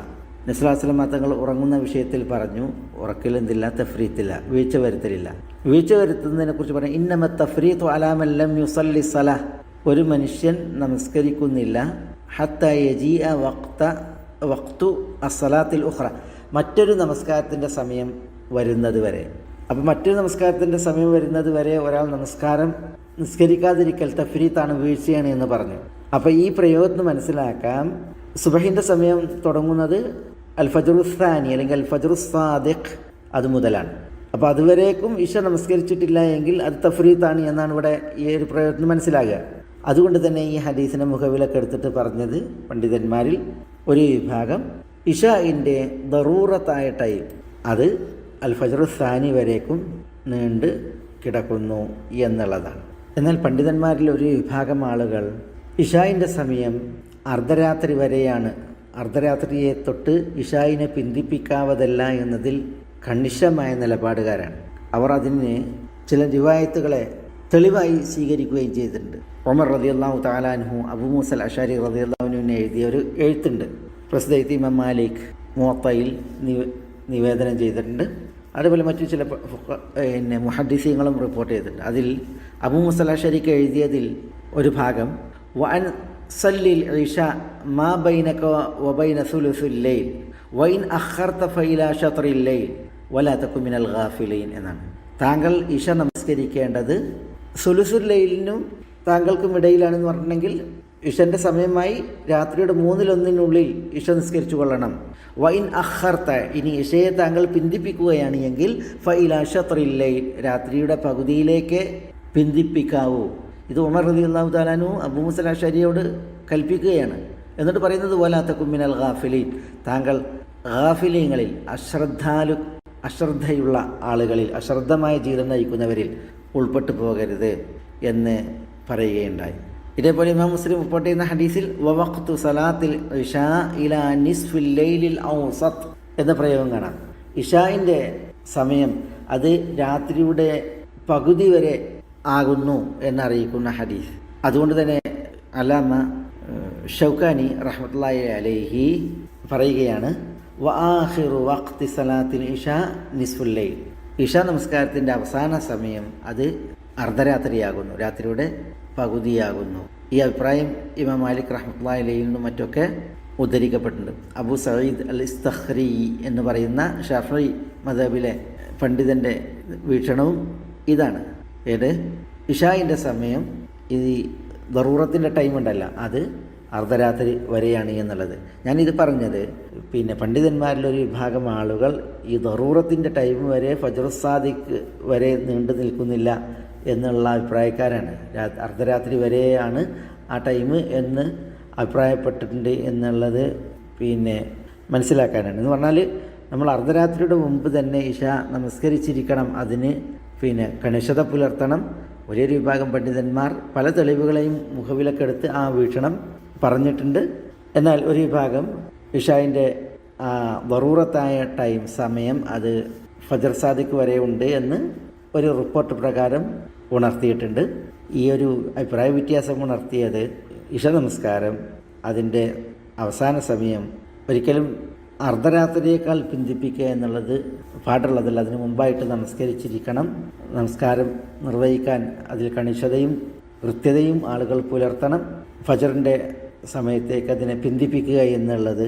നബി സല്ലല്ലാഹു അലൈഹി വസല്ലം തങ്ങൾ ഉറങ്ങുന്ന വിഷയത്തിൽ പറഞ്ഞു, ഉറക്കിൽ എന്തില്ല, തഫ്രീത്തില്ല, വീഴ്ച വരുത്തലില്ല. വീഴ്ച വരുത്തുന്നതിനെക്കുറിച്ച് പറഞ്ഞു ഇന്നമ തഫ്രീത്തു അലാ മൻ ലം യുസല്ലി സ്വലാ, ഒരു മനുഷ്യൻ നമസ്കരിക്കുന്നില്ല ഹത്താ യജിഅ വഖ്തു അസ്സലാത്തിൽ ഉഖ്റ, മറ്റൊരു നമസ്കാരത്തിൻ്റെ സമയം വരുന്നത് വരെ. അപ്പോൾ മറ്റൊരു നമസ്കാരത്തിൻ്റെ സമയം വരുന്നത് വരെ ഒരാൾ നിസ്കരിക്കാതിരിക്കൽ തഫ്രീത്താണ്, വീഴ്ചയാണ് എന്ന് പറഞ്ഞു. അപ്പോൾ ഈ പ്രയോഗത്തിന് മനസ്സിലാക്കാം സുബഹിൻ്റെ സമയം തുടങ്ങുന്നത് അൽ ഫജ്റു സാനി അല്ലെങ്കിൽ അൽ ഫജ്റു സാദിഖ് അത് മുതലാണ്. അപ്പോൾ അതുവരേക്കും ഇഷ നമസ്കരിച്ചിട്ടില്ല എങ്കിൽ അത് തഫ്രീത്താണ് എന്നാണ് ഇവിടെ ഈ ഒരു പ്രയോഗത്തിന് മനസ്സിലാകുക. അതുകൊണ്ട് തന്നെ ഈ ഹദീസിനെ മുഖവിലൊക്കെ എടുത്തിട്ട് പറഞ്ഞത് പണ്ഡിതന്മാരിൽ ഒരു വിഭാഗം ഇഷായിൻ്റെ ദറൂറത്തായ ടൈം അത് അൽ ഫജ്റു സാനി വരേക്കും നീണ്ട് കിടക്കുന്നു എന്നുള്ളതാണ്. എന്നാൽ പണ്ഡിതന്മാരിൽ ഒരു വിഭാഗം ആളുകൾ ഇഷായിൻ്റെ സമയം അർദ്ധരാത്രി വരെയാണ്, അർദ്ധരാത്രിയെ തൊട്ട് ഇഷായിനെ പിന്തിപ്പിക്കാവതല്ല എന്നതിൽ കണിശമായ നിലപാടുകാരാണ്. അവർ അതിന് ചില റിവായത്തുകളെ തെളിവായി സ്വീകരിക്കുകയും ചെയ്തിട്ടുണ്ട്. ഉമർ റളിയല്ലാഹു തആല അൻഹു അബൂ മൂസൽ അശഅരി റളിയല്ലാഹു അൻഹുവിനെ എഴുതിയ ഒരു എഴുത്തുണ്ട്. പ്രസിദ്ധ ഇമാം മാലിക് മുവത്തയിൽ നിവേദനം ചെയ്തിട്ടുണ്ട്. അതുപോലെ മറ്റു ചില മുഹദ്ദിസീങ്ങളും റിപ്പോർട്ട് ചെയ്തിട്ടുണ്ട്. അതിൽ അബൂ മൂസൽ അശഅരിക്ക് എഴുതിയതിൽ ഒരു ഭാഗം വഅൻ സല്ലിൽ ഇഷ മാ ബൈനക വബൈന സുലുസുൽ ലൈൽ വഇൻ അഖർത ഫഇലാ ശത്റിൽ ലൈൽ വലാ തകുൻ മിനൽ ഗാഫിലീൻ എന്നാണ്. താങ്കൾ ഇഷ നമസ്കരിക്കേണ്ടത് സുലുസുൽ ലൈലിനും താങ്കൾക്കും ഇടയിലാണെന്ന് പറഞ്ഞിട്ടുണ്ടെങ്കിൽ ഇഷൻ്റെ സമയമായി രാത്രിയുടെ 1/3 ഇഷ നിസ്കരിച്ചു കൊള്ളണം. വൈൻ അഖർത്ത, ഇനി ഇഷയെ താങ്കൾ പിന്തിപ്പിക്കുകയാണ് എങ്കിൽ ഫഇലാ ശത്റിൽ ലൈൽ, രാത്രിയുടെ പകുതിയിലേക്ക് പിന്തിപ്പിക്കാവൂ. ഇത് ഉമർ റളിയല്ലാഹു തആല അൻഹു അബൂ മൂസൽ അശഅരിയോട് കൽപ്പിക്കുകയാണ്. എന്നിട്ട് പറയുന്നത് വലാ തകുൻ മിനൽ ഗാഫിലീൻ, താങ്കൾ ഗാഫിലീങ്ങളിൽ അശ്രദ്ധയുള്ള ആളുകളിൽ, അശ്രദ്ധമായ ജീവിതം നയിക്കുന്നവരിൽ ഉൾപ്പെട്ടു പോകരുത് എന്ന് പറയുകയുണ്ടായി. ഇതേപോലെ ഇമാം മുസ്ലിം റിപ്പോർട്ട് ചെയ്യുന്ന ഹദീസിൽ വഖ്തു സലാത്തിൽ ഇശാ ഇലാ നിസ്ഫിൽ ലൈലിൽ ഔസത്ത് എന്ന പ്രയോഗം കാണാം. ഇഷായിൻ്റെ സമയം അത് രാത്രിയുടെ പകുതി വരെ ആകുന്നു എന്നറിയിക്കുന്ന ഹദീസ്. അതുകൊണ്ട് തന്നെ അല്ലാമ ഷൗക്കാനി റഹ്മത്തുള്ളാഹി അലൈഹി പറയുകയാണ് വആഖിറു വഖ്തി സലാത്തിൽ ഇശാ നിസ്ഫുൽ ലൈൽ, ഇഷ നമസ്കാരത്തിൻ്റെ അവസാന സമയം അത് അർദ്ധരാത്രിയാകുന്നു, രാത്രിയുടെ പകുതിയാകുന്നു. ഈ അഭിപ്രായം ഇമാം മാലിക് റഹ്മത്തുള്ളാഹി അലൈഹിയിൽ നിന്നും മറ്റൊക്കെ ഉദ്ധരിക്കപ്പെട്ടിട്ടുണ്ട്. അബൂ സഈദ് അൽ ഇസ്തഖ്രി എന്ന് പറയുന്ന ഷാഫിഈ മദ്ഹബിലെ പണ്ഡിതൻ്റെ വീക്ഷണവും ഇതാണ്. ഇഷായിൻ്റെ സമയം ഈ ദറൂറത്തിൻ്റെ ടൈം ഉണ്ടല്ല, അത് അർദ്ധരാത്രി വരെയാണ് എന്നുള്ളത്. ഞാനിത് പറഞ്ഞത് പണ്ഡിതന്മാരിലൊരു വിഭാഗം ആളുകൾ ഈ ദറൂറത്തിൻ്റെ ടൈം വരെ ഫജ്റു സാദിഖ് വരെ നീണ്ടു നിൽക്കുന്നില്ല എന്നുള്ള അഭിപ്രായക്കാരാണ്. അർദ്ധരാത്രി വരെയാണ് ആ ടൈം എന്ന് അഭിപ്രായപ്പെട്ടിട്ടുണ്ട് എന്നുള്ളത് മനസ്സിലാക്കാനാണ്. എന്ന് പറഞ്ഞാൽ നമ്മൾ അർദ്ധരാത്രിയുടെ മുമ്പ് തന്നെ ഇഷ നമസ്കരിച്ചിരിക്കണം, അതിന് കണിശത പുലർത്തണം. ഒരേ വിഭാഗം പണ്ഡിതന്മാർ പല തെളിവുകളെയും മുഖവിലക്കെടുത്ത് ആ വീക്ഷണം പറഞ്ഞിട്ടുണ്ട്. എന്നാൽ ഒരു വിഭാഗം ഇഷായിൻ്റെ ദറൂറത്തായ ടൈം സമയം അത് ഫജ്ർ സാദിഖ് വരെ ഉണ്ട് എന്ന് ഒരു റിപ്പോർട്ട് പ്രകാരം ഉണർത്തിയിട്ടുണ്ട്. ഈ ഒരു അഭിപ്രായ വ്യത്യാസം ഉണർത്തിയത് ഇഷ നമസ്കാരം അതിൻ്റെ അവസാന സമയം ഒരിക്കലും അർദ്ധരാത്രിയേക്കാൾ പിന്തിപ്പിക്കുക എന്നുള്ളത് പാടുള്ളതല്ല. അതിന് മുമ്പായിട്ട് നമസ്കരിച്ചിരിക്കണം. നമസ്കാരം നിർവഹിക്കാൻ അതിൽ കണിശതയും കൃത്യതയും ആളുകൾ പുലർത്തണം. ഫജറിൻ്റെ സമയത്തേക്ക് അതിനെ പിന്തിപ്പിക്കുക എന്നുള്ളത്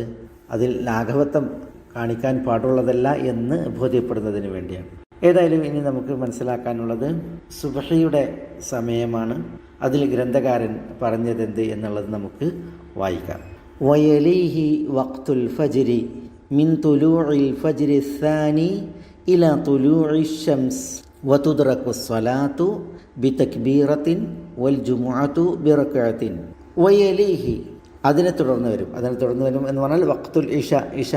അതിൽ ലാഘവത്വം കാണിക്കാൻ പാടുള്ളതല്ല എന്ന് ബോധ്യപ്പെടുന്നതിന് വേണ്ടിയാണ്. ഏതായാലും ഇനി നമുക്ക് മനസ്സിലാക്കാനുള്ളത് സുബ്ഹിയുടെ സമയമാണ്. അതിൽ ഗ്രന്ഥകാരൻ പറഞ്ഞതെന്ത് എന്നുള്ളത് നമുക്ക് വായിക്കാം. വയലീഹി വഖ്തുൽ ഫജ്രി മിൻ തുലൂഇൽ ഫജ്രി الثاني ഇലാ തുലൂഇ الشمس വതുദ്റകു الصلاة ബിതക്ബീറത്തിൻ വൽജുമുഅതു ബിറക്അത്തിൻ. വയലീഹി അതിനെ തുടർന്ന് വരും. എന്ന് പറഞ്ഞാൽ വഖ്തുൽ ഇഷ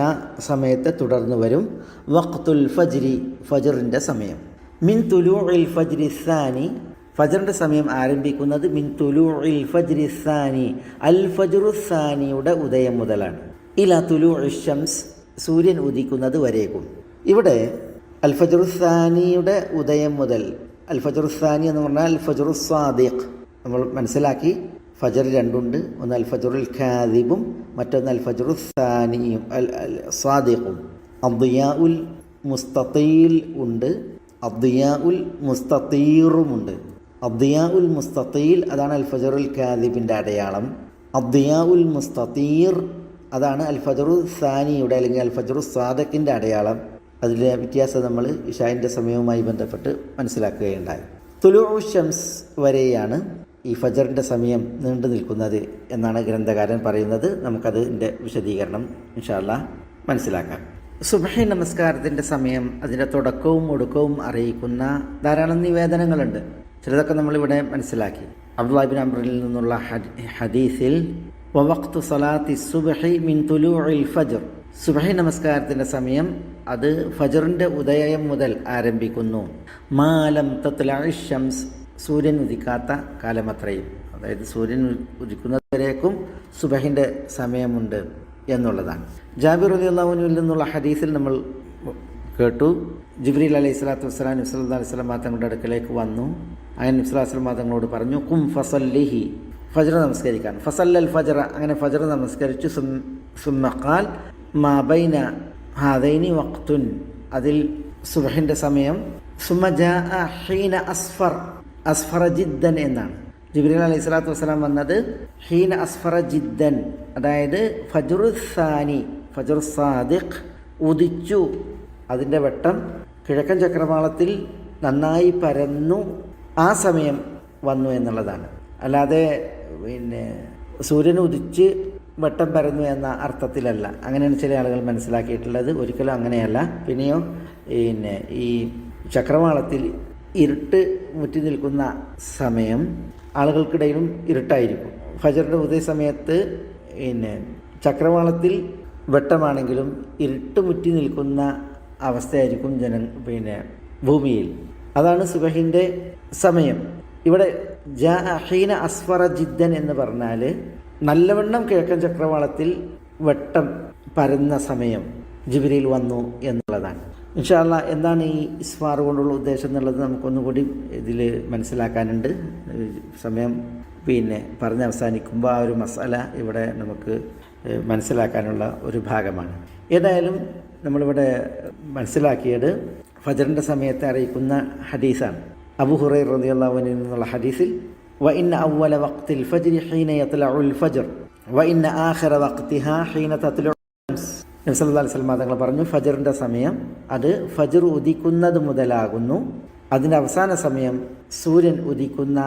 സമയത്തെ തുടർന്ന് വരും. വഖ്തുൽ ഫജ്രി ഫജ്റിൻ്റെ സമയം. മിൻ തുലൂഇൽ ഫജ്രി الثاني ഫജ്റിൻ്റെ സമയം ആരംഭിക്കുന്നത് മിൻ തുലൂഇൽ ഫജ്രി الثاني അൽ ഫജ്റു الثانിയുടെ ഉദയം മുതലാണ്. ഇലാ തുലൂഇ الشمس സൂര്യൻ ഉദിക്കുന്നത് വരേക്കും. ഇവിടെ അൽ ഫജ്റു الثانിയുടെ ഉദയം മുതൽ, അൽ ഫജ്റു الثانി എന്ന് പറഞ്ഞാൽ അൽ ഫജ്റു സ്വാദിഖ്. നമ്മൾ മനസ്സിലാക്കി ഫജർ രണ്ടുണ്ട്. ഒന്ന് അൽ ഫജ്റുൽ കാദിബും മറ്റൊന്ന് അൽ ഫജ്റു الثانിയും സ്വാദിഖും. അദ്ദിയാഉൽ മുസ്തതീൽ ഉണ്ട്, അദ്ദിയാഉൽ മുസ്തതീറുമുണ്ട്. അദ്ദിയാഉൽ മുസ്തതീൽ അതാണ് അൽ ഫജ്റുൽ കാദിബിൻ്റെ അടയാളം. അദ്ദിയാഉൽ മുസ്തതീർ അതാണ് അൽ ഫജ്റു الثانിയുടെ അല്ലെങ്കിൽ അൽ ഫജ്റു സ്വാദിഖിൻ്റെ അടയാളം. അതിലെ വ്യത്യാസം നമ്മൾ ഇശാഇൻ്റെ സമയവുമായി ബന്ധപ്പെട്ട് മനസ്സിലാക്കുകയുണ്ടായി. തുലൂഉ ശംസ് വരെയാണ് ഈ ഫജറിൻ്റെ സമയം നീണ്ടു നിൽക്കുന്നത് എന്നാണ് ഗ്രന്ഥകാരൻ പറയുന്നത്. നമുക്കതിൻ്റെ വിശദീകരണം ഇൻഷാ അല്ലാഹ് മനസ്സിലാക്കാം. സുബ്ഹി നമസ്കാരത്തിൻ്റെ സമയം, അതിൻ്റെ തുടക്കവും ഒടുക്കവും അറിയിക്കുന്ന ധാരാളം നിവേദനങ്ങളുണ്ട്. ചിലതൊക്കെ നമ്മളിവിടെ മനസ്സിലാക്കി. അബ്ദുല്ലാഹി ഇബ്നു അംറിൽ നിന്നുള്ള ഹദീസിൽ വഖ്തു സലാത്തി സുബ്ഹി മിൻ തുലൂഇൽ ഫജ്ർ, സുബ്ഹി നമസ്കാരത്തിൻ്റെ സമയം അത് ഫജറിൻ്റെ ഉദയം മുതൽ ആരംഭിക്കുന്നു. മാലം തത്ലഇ ശംസ്, സൂര്യൻ ഉദിക്കാത്ത കാലമത്രയും. അതായത് സൂര്യൻ ഉദിക്കുന്നതുവരേക്കും സുബ്ഹിൻ്റെ സമയമുണ്ട് എന്നുള്ളതാണ്. ജാബിർ റളിയല്ലാഹു അൻഹുവിൽ നിന്നുള്ള ഹദീസിൽ നമ്മൾ കേട്ടു, ജിബ്രീൽ അലൈഹി സ്വലാത്തു വസ്സലാം നബി സല്ലല്ലാഹു അലൈഹി വസല്ലം തങ്ങളുടെ അടുക്കലേക്ക് വന്നു. അങ്ങനെ നബി സല്ലല്ലാഹു അലൈഹി വസല്ലം തങ്ങളോട് പറഞ്ഞു, കും ഫസല്ലിഹി, ഫജ്ർ നമസ്കരിക്കാൻ. ഫസല്ലൽ ഫജ്റ, അങ്ങനെ ഫജ്ർ നമസ്കരിച്ചു. സുമ്മ ഖാൽ മാ ബൈന ഹാദൈനി വഖ്തുൻ, അതിൽ സുബ്ഹിൻ്റെ സമയം. സുമ്മ ജാഅ ഹീന അസ്ഫറ ജിദ്ദൻ എന്നാണ്. ജിബ്രീൽ അലൈഹി സ്വലാത്തു വസ്സലാം വന്നത് ഹീന അസ്ഫറ ജിദ്ദൻ, അതായത് ഫജ്റു സാനി, ഫജ്റു സാദിഖ് ഉദിച്ചു, അതിൻ്റെ വെട്ടം കിഴക്കൻ ചക്രവാളത്തിൽ നന്നായി പരന്നു, ആ സമയം വന്നു എന്നുള്ളതാണ്. അല്ലാതെ സൂര്യൻ ഉദിച്ച് വെട്ടം പരന്നു എന്ന അർത്ഥത്തിലല്ല. അങ്ങനെയാണ് ചില ആളുകൾ മനസ്സിലാക്കിയിട്ടുള്ളത്. ഒരിക്കലും അങ്ങനെയല്ല. പിന്നെയോ ഈ ചക്രവാളത്തിൽ ഇരുട്ട് മുറ്റി നിൽക്കുന്ന സമയം ആളുകൾക്കിടയിലും ഇരുട്ടായിരിക്കും. ഫജറിൻ്റെ ഉദയ സമയത്ത് ചക്രവാളത്തിൽ വെട്ടമാണെങ്കിലും ഇരുട്ട് മുറ്റി നിൽക്കുന്ന അവസ്ഥയായിരിക്കും ഭൂമിയിൽ. അതാണ് സുബഹിൻ്റെ സമയം. ഇവിടെ ഹീന അസ്ഫറ ജിദ്ദൻ എന്ന് പറഞ്ഞാൽ നല്ലവണ്ണം കിഴക്കൻ ചക്രവാളത്തിൽ വെട്ടം പരന്ന സമയം ജിബ്രീൽ വന്നു എന്നുള്ളതാണ്. ഇൻഷാ അല്ലാഹ് എന്താണ് ഈ ഇസ്ഫാർ കൊണ്ടുള്ള ഉദ്ദേശം എന്നുള്ളത് നമുക്കൊന്നുകൂടി ഇതിൽ മനസ്സിലാക്കാനുണ്ട്. സമയം പറഞ്ഞ് അവസാനിക്കുമ്പോൾ ആ ഒരു മസാല ഇവിടെ നമുക്ക് മനസ്സിലാക്കാനുള്ള ഒരു ഭാഗമാണ്. ഏതായാലും നമ്മളിവിടെ മനസ്സിലാക്കിയത് ഫജറിൻ്റെ സമയത്തെ അറിയിക്കുന്ന ഹദീസാണ്. അബൂ ഹുറൈറ റളിയല്ലാഹു അൻഹു നിന്നുള്ള ഹദീസിൽ വ ഇന്ന അവ്വല വഖ്തിൽ ഫജ്രി ഹീന യത്ലഉൽ ഫജ്ർ വ ഇന്ന ആഖിറ വഖ്തിഹാ ഹീന തത്ലഉ ശംസ്. നബി സല്ലല്ലാഹു അലൈഹി വസല്ലം തങ്ങൾ പറഞ്ഞു, ഫജറിൻ്റെ സമയം അത് ഫജ്ർ ഉദിക്കുന്നത് മുതലാകുന്നു, അതിൻ്റെ അവസാന സമയം സൂര്യൻ ഉദിക്കുന്ന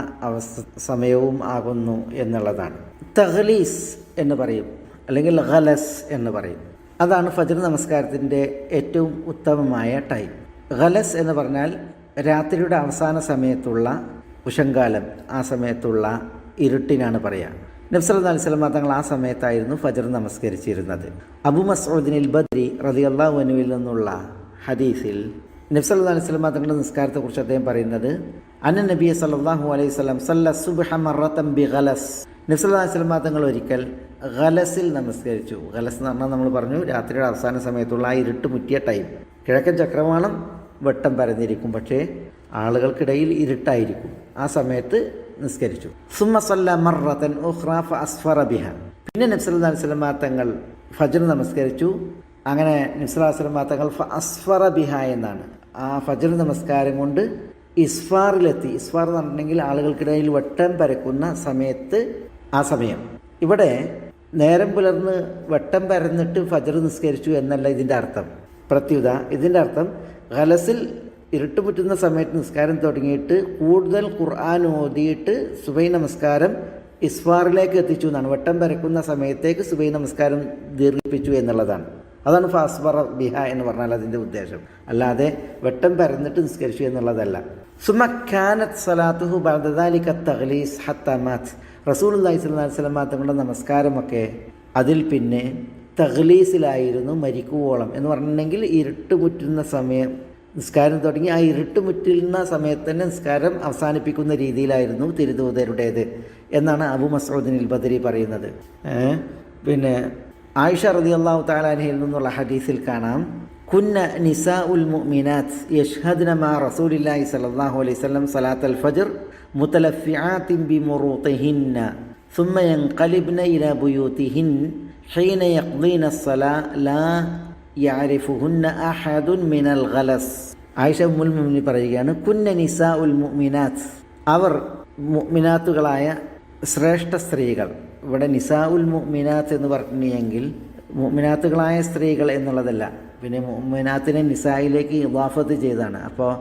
സമയവും ആകുന്നു എന്നുള്ളതാണ്. തഗ്ലീസ് എന്ന് പറയും, അല്ലെങ്കിൽ ഖലസ് എന്ന് പറയും. അതാണ് ഫജ്ർ നമസ്കാരത്തിൻ്റെ ഏറ്റവും ഉത്തമമായ ടൈം. ഖലസ് എന്ന് പറഞ്ഞാൽ രാത്രിയുടെ അവസാന സമയത്തുള്ള ഉഷങ്കാലം, ആ സമയത്തുള്ള ഇരുട്ടിനാണ് പറയുക. നബി സല്ലല്ലാഹു അലൈഹി വസല്ലം തങ്ങൾ ആ സമയത്തായിരുന്നു ഫജ്ർ നമസ്കരിച്ചിരുന്നത്. അബൂ മസ്ഊദിനിൽ ബദ്രി റളിയല്ലാഹു അൻഹുവിൽ നിന്നുള്ള ഹദീസിൽ നബി സല്ലല്ലാഹു അലൈഹി വസല്ലം തങ്ങളുടെ നിസ്കാരത്തെക്കുറിച്ച് അദ്ദേഹം പറയുന്നത്, അന്ന നബി സല്ലല്ലാഹു അലൈഹി വസല്ലം സല്ല സുബ്ഹ മറത്തൻ ബിഗലസ്, നബി സല്ലല്ലാഹു അലൈഹി വസല്ലം തങ്ങൾ ഒരിക്കൽ ഖലസിൽ നമസ്കരിച്ചു. ഖലസ് എന്ന് പറഞ്ഞാൽ നമ്മൾ പറഞ്ഞു രാത്രിയുടെ അവസാന സമയത്തുള്ള ആ ഇരുട്ട് മുറ്റിയ ടൈം. കിഴക്കൻ ചക്രവാളം വെട്ടം പരന്നിരിക്കും, പക്ഷേ ആളുകൾക്കിടയിൽ ഇരുട്ടായിരിക്കും. ആ സമയത്ത് നിസ്കരിച്ചു. സുമ്മ സല്ല മറത്തൻ ഉഖ്റ ഫഅസ്ഫറ ബിഹ, പിന്നെ നബി സല്ലല്ലാഹു അലൈഹി വസല്ലം തങ്ങൾ ഫജ്ർ നമസ്കരിച്ചു. അങ്ങനെ നിസ്ലാസ്ലം തങ്ങൾ അസ്ഫറ ബിഹ എന്നാണ് ആ ഫജ്ർ നമസ്കാരം കൊണ്ട് ഇസ്ഫാറിലെത്തി. ഇസ്ഫാർ എന്ന് പറഞ്ഞിട്ടുണ്ടെങ്കിൽ ആളുകൾക്കിടയിൽ വെട്ടം പരക്കുന്ന സമയത്ത് ആ സമയം. ഇവിടെ നേരം പുലർന്ന് വെട്ടം പരന്നിട്ട് ഫജ്ർ നിസ്കരിച്ചു എന്നല്ല ഇതിൻ്റെ അർത്ഥം. പ്രത്യുത ഇതിൻ്റെ അർത്ഥം ഖലസിൽ ഇരുട്ടുമുറ്റുന്ന സമയത്ത് നിസ്കാരം തുടങ്ങിയിട്ട് കൂടുതൽ ഖുർആൻ ഓതിയിട്ട് സുബൈ നമസ്കാരം ഇസ്ഫാറിലേക്ക് എത്തിച്ചു എന്നാണ്. വെട്ടം പരക്കുന്ന സമയത്തേക്ക് സുബൈ നമസ്കാരം ദീർഘിപ്പിച്ചു എന്നുള്ളതാണ്. അതാണ് ഫാസ്ബറ ബിഹ എന്ന് പറഞ്ഞാൽ അതിൻ്റെ ഉദ്ദേശം. അല്ലാതെ വെട്ടം പരന്നിട്ട് നിസ്കരിച്ചു എന്നുള്ളതല്ല. സുമ കാനത്ത് സലാത്തുഹു ബഅദ ദാലിക തഗ്ലീസ് ഹത്താ മാത്ത്. റസൂലുള്ളാഹി സ്വല്ലല്ലാഹു അലൈഹി വസല്ലം തങ്ങളുടെ നമസ്കാരമൊക്കെ അതിൽ പിന്നെ തഗ്ലീസിലായിരുന്നു മരിക്കുവോളം. എന്ന് പറഞ്ഞിട്ടുണ്ടെങ്കിൽ ഇരുട്ടുമുറ്റുന്ന സമയം നിസ്കാരം തുടങ്ങി ആ ഇരുട്ടുമുറ്റുന്ന സമയത്ത് തന്നെ നിസ്കാരം അവസാനിപ്പിക്കുന്ന രീതിയിലായിരുന്നു തിരുദൂതരുടേത് എന്നാണ് അബൂ മസ്ഊദിൽ ബദരി പറയുന്നത്. പിന്നെ ആയിഷ റളിയല്ലാഹു തആല അൻഹയിൽ നിന്നുള്ള ഹദീസിൽ കാണാം, കുന്ന നിസാഉൽ മുഅ്മിനാത്ത് യഷ്ഹദ്ന മാ റസൂലില്ലാഹി സ്വല്ലല്ലാഹു അലൈഹി വസല്ലം സലാത്തൽ ഫജ്ർ മുതലഫിആത്തിൻ ബിമുറൂതിഹിന്ന ثم ينقلبن إلى بيوتهن حين يقضين الصلاة لا يعرفهن أحد من الغلس. ആയിഷ ഉമ്മുൽ മുഅ്മിനീൻ പറയുകയാണ്, കുന്ന നിസാഉൽ മുഅ്മിനാത്ത്, അവർ മുഅ്മിനാത്തുകളായ ശ്രേഷ്ഠ സ്ത്രീകൾ. ഇവിടെ നിസാഉൽ മുഅ്മിനാത്ത് എന്ന് പറഞ്ഞെങ്കിൽ മുഅ്മിനാത്തുകളായ സ്ത്രീകൾ എന്നുള്ളതല്ല, പിന്നെ മുഅ്മിനാത്തിനെ നിസായിലേക്ക് ഇളാഫത്ത് ചെയ്താണ്. അപ്പോൾ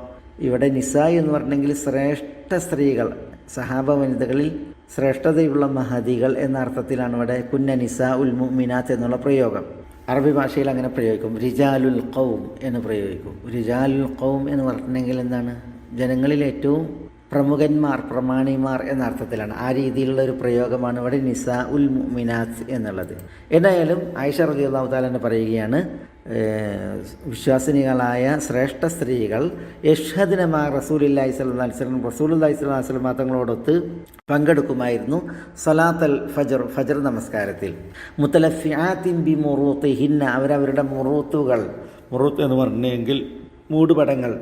ഇവിടെ നിസാ എന്ന് പറഞ്ഞെങ്കിൽ ശ്രേഷ്ഠ സ്ത്രീകൾ, സഹാബ വനിതകളിൽ ശ്രേഷ്ഠതയുള്ള മഹദികൾ എന്ന അർത്ഥത്തിലാണ് ഇവിടെ കുന്ന നിസാഉൽ മുഅ്മിനാത്ത് എന്നുള്ള പ്രയോഗം. അറബി ഭാഷയിൽ അങ്ങനെ പ്രയോഗിക്കും. റിജാലുൽ ഖൗം എന്ന് പ്രയോഗിക്കും. റിജാലുൽ ഖൗം എന്ന് പറഞ്ഞിട്ടുണ്ടെങ്കിൽ എന്താണ്? ജനങ്ങളിൽ ഏറ്റവും പ്രമുഖന്മാർ, പ്രമാണിമാർ എന്ന അർത്ഥത്തിലാണ്. ആ രീതിയിലുള്ള ഒരു പ്രയോഗമാണ് ഇവിടെ നിസാഉൽ മുഅ്മിനാത്ത് എന്നുള്ളത്. എന്തായാലും ആയിഷ റളിയല്ലാഹു തആല എന്ന് പറയുകയാണ്, വിശ്വാസിനികളായ ശ്രേഷ്ഠ സ്ത്രീകൾ യഷ്ഹദ്ന മാ റസൂലുള്ളാഹി സ്വല്ലല്ലാഹു അലൈഹി വസല്ലം, റസൂലുള്ളാഹി സ്വല്ലല്ലാഹു അലൈഹി വസല്ലം തങ്ങളോടൊത്ത് പങ്കെടുക്കുമായിരുന്നു സലാത്തൽ ഫജ്ർ, ഫജ്ർ നമസ്കാരത്തിൽ. മുതലഫിആത്തിൻ ബിമുറൂതിഹിന്ന, അവരവരുടെ മുറൂത്തുകൾ, മുറൂത്ത് എന്ന് പറഞ്ഞെങ്കിൽ മൂടുപടങ്ങൾ,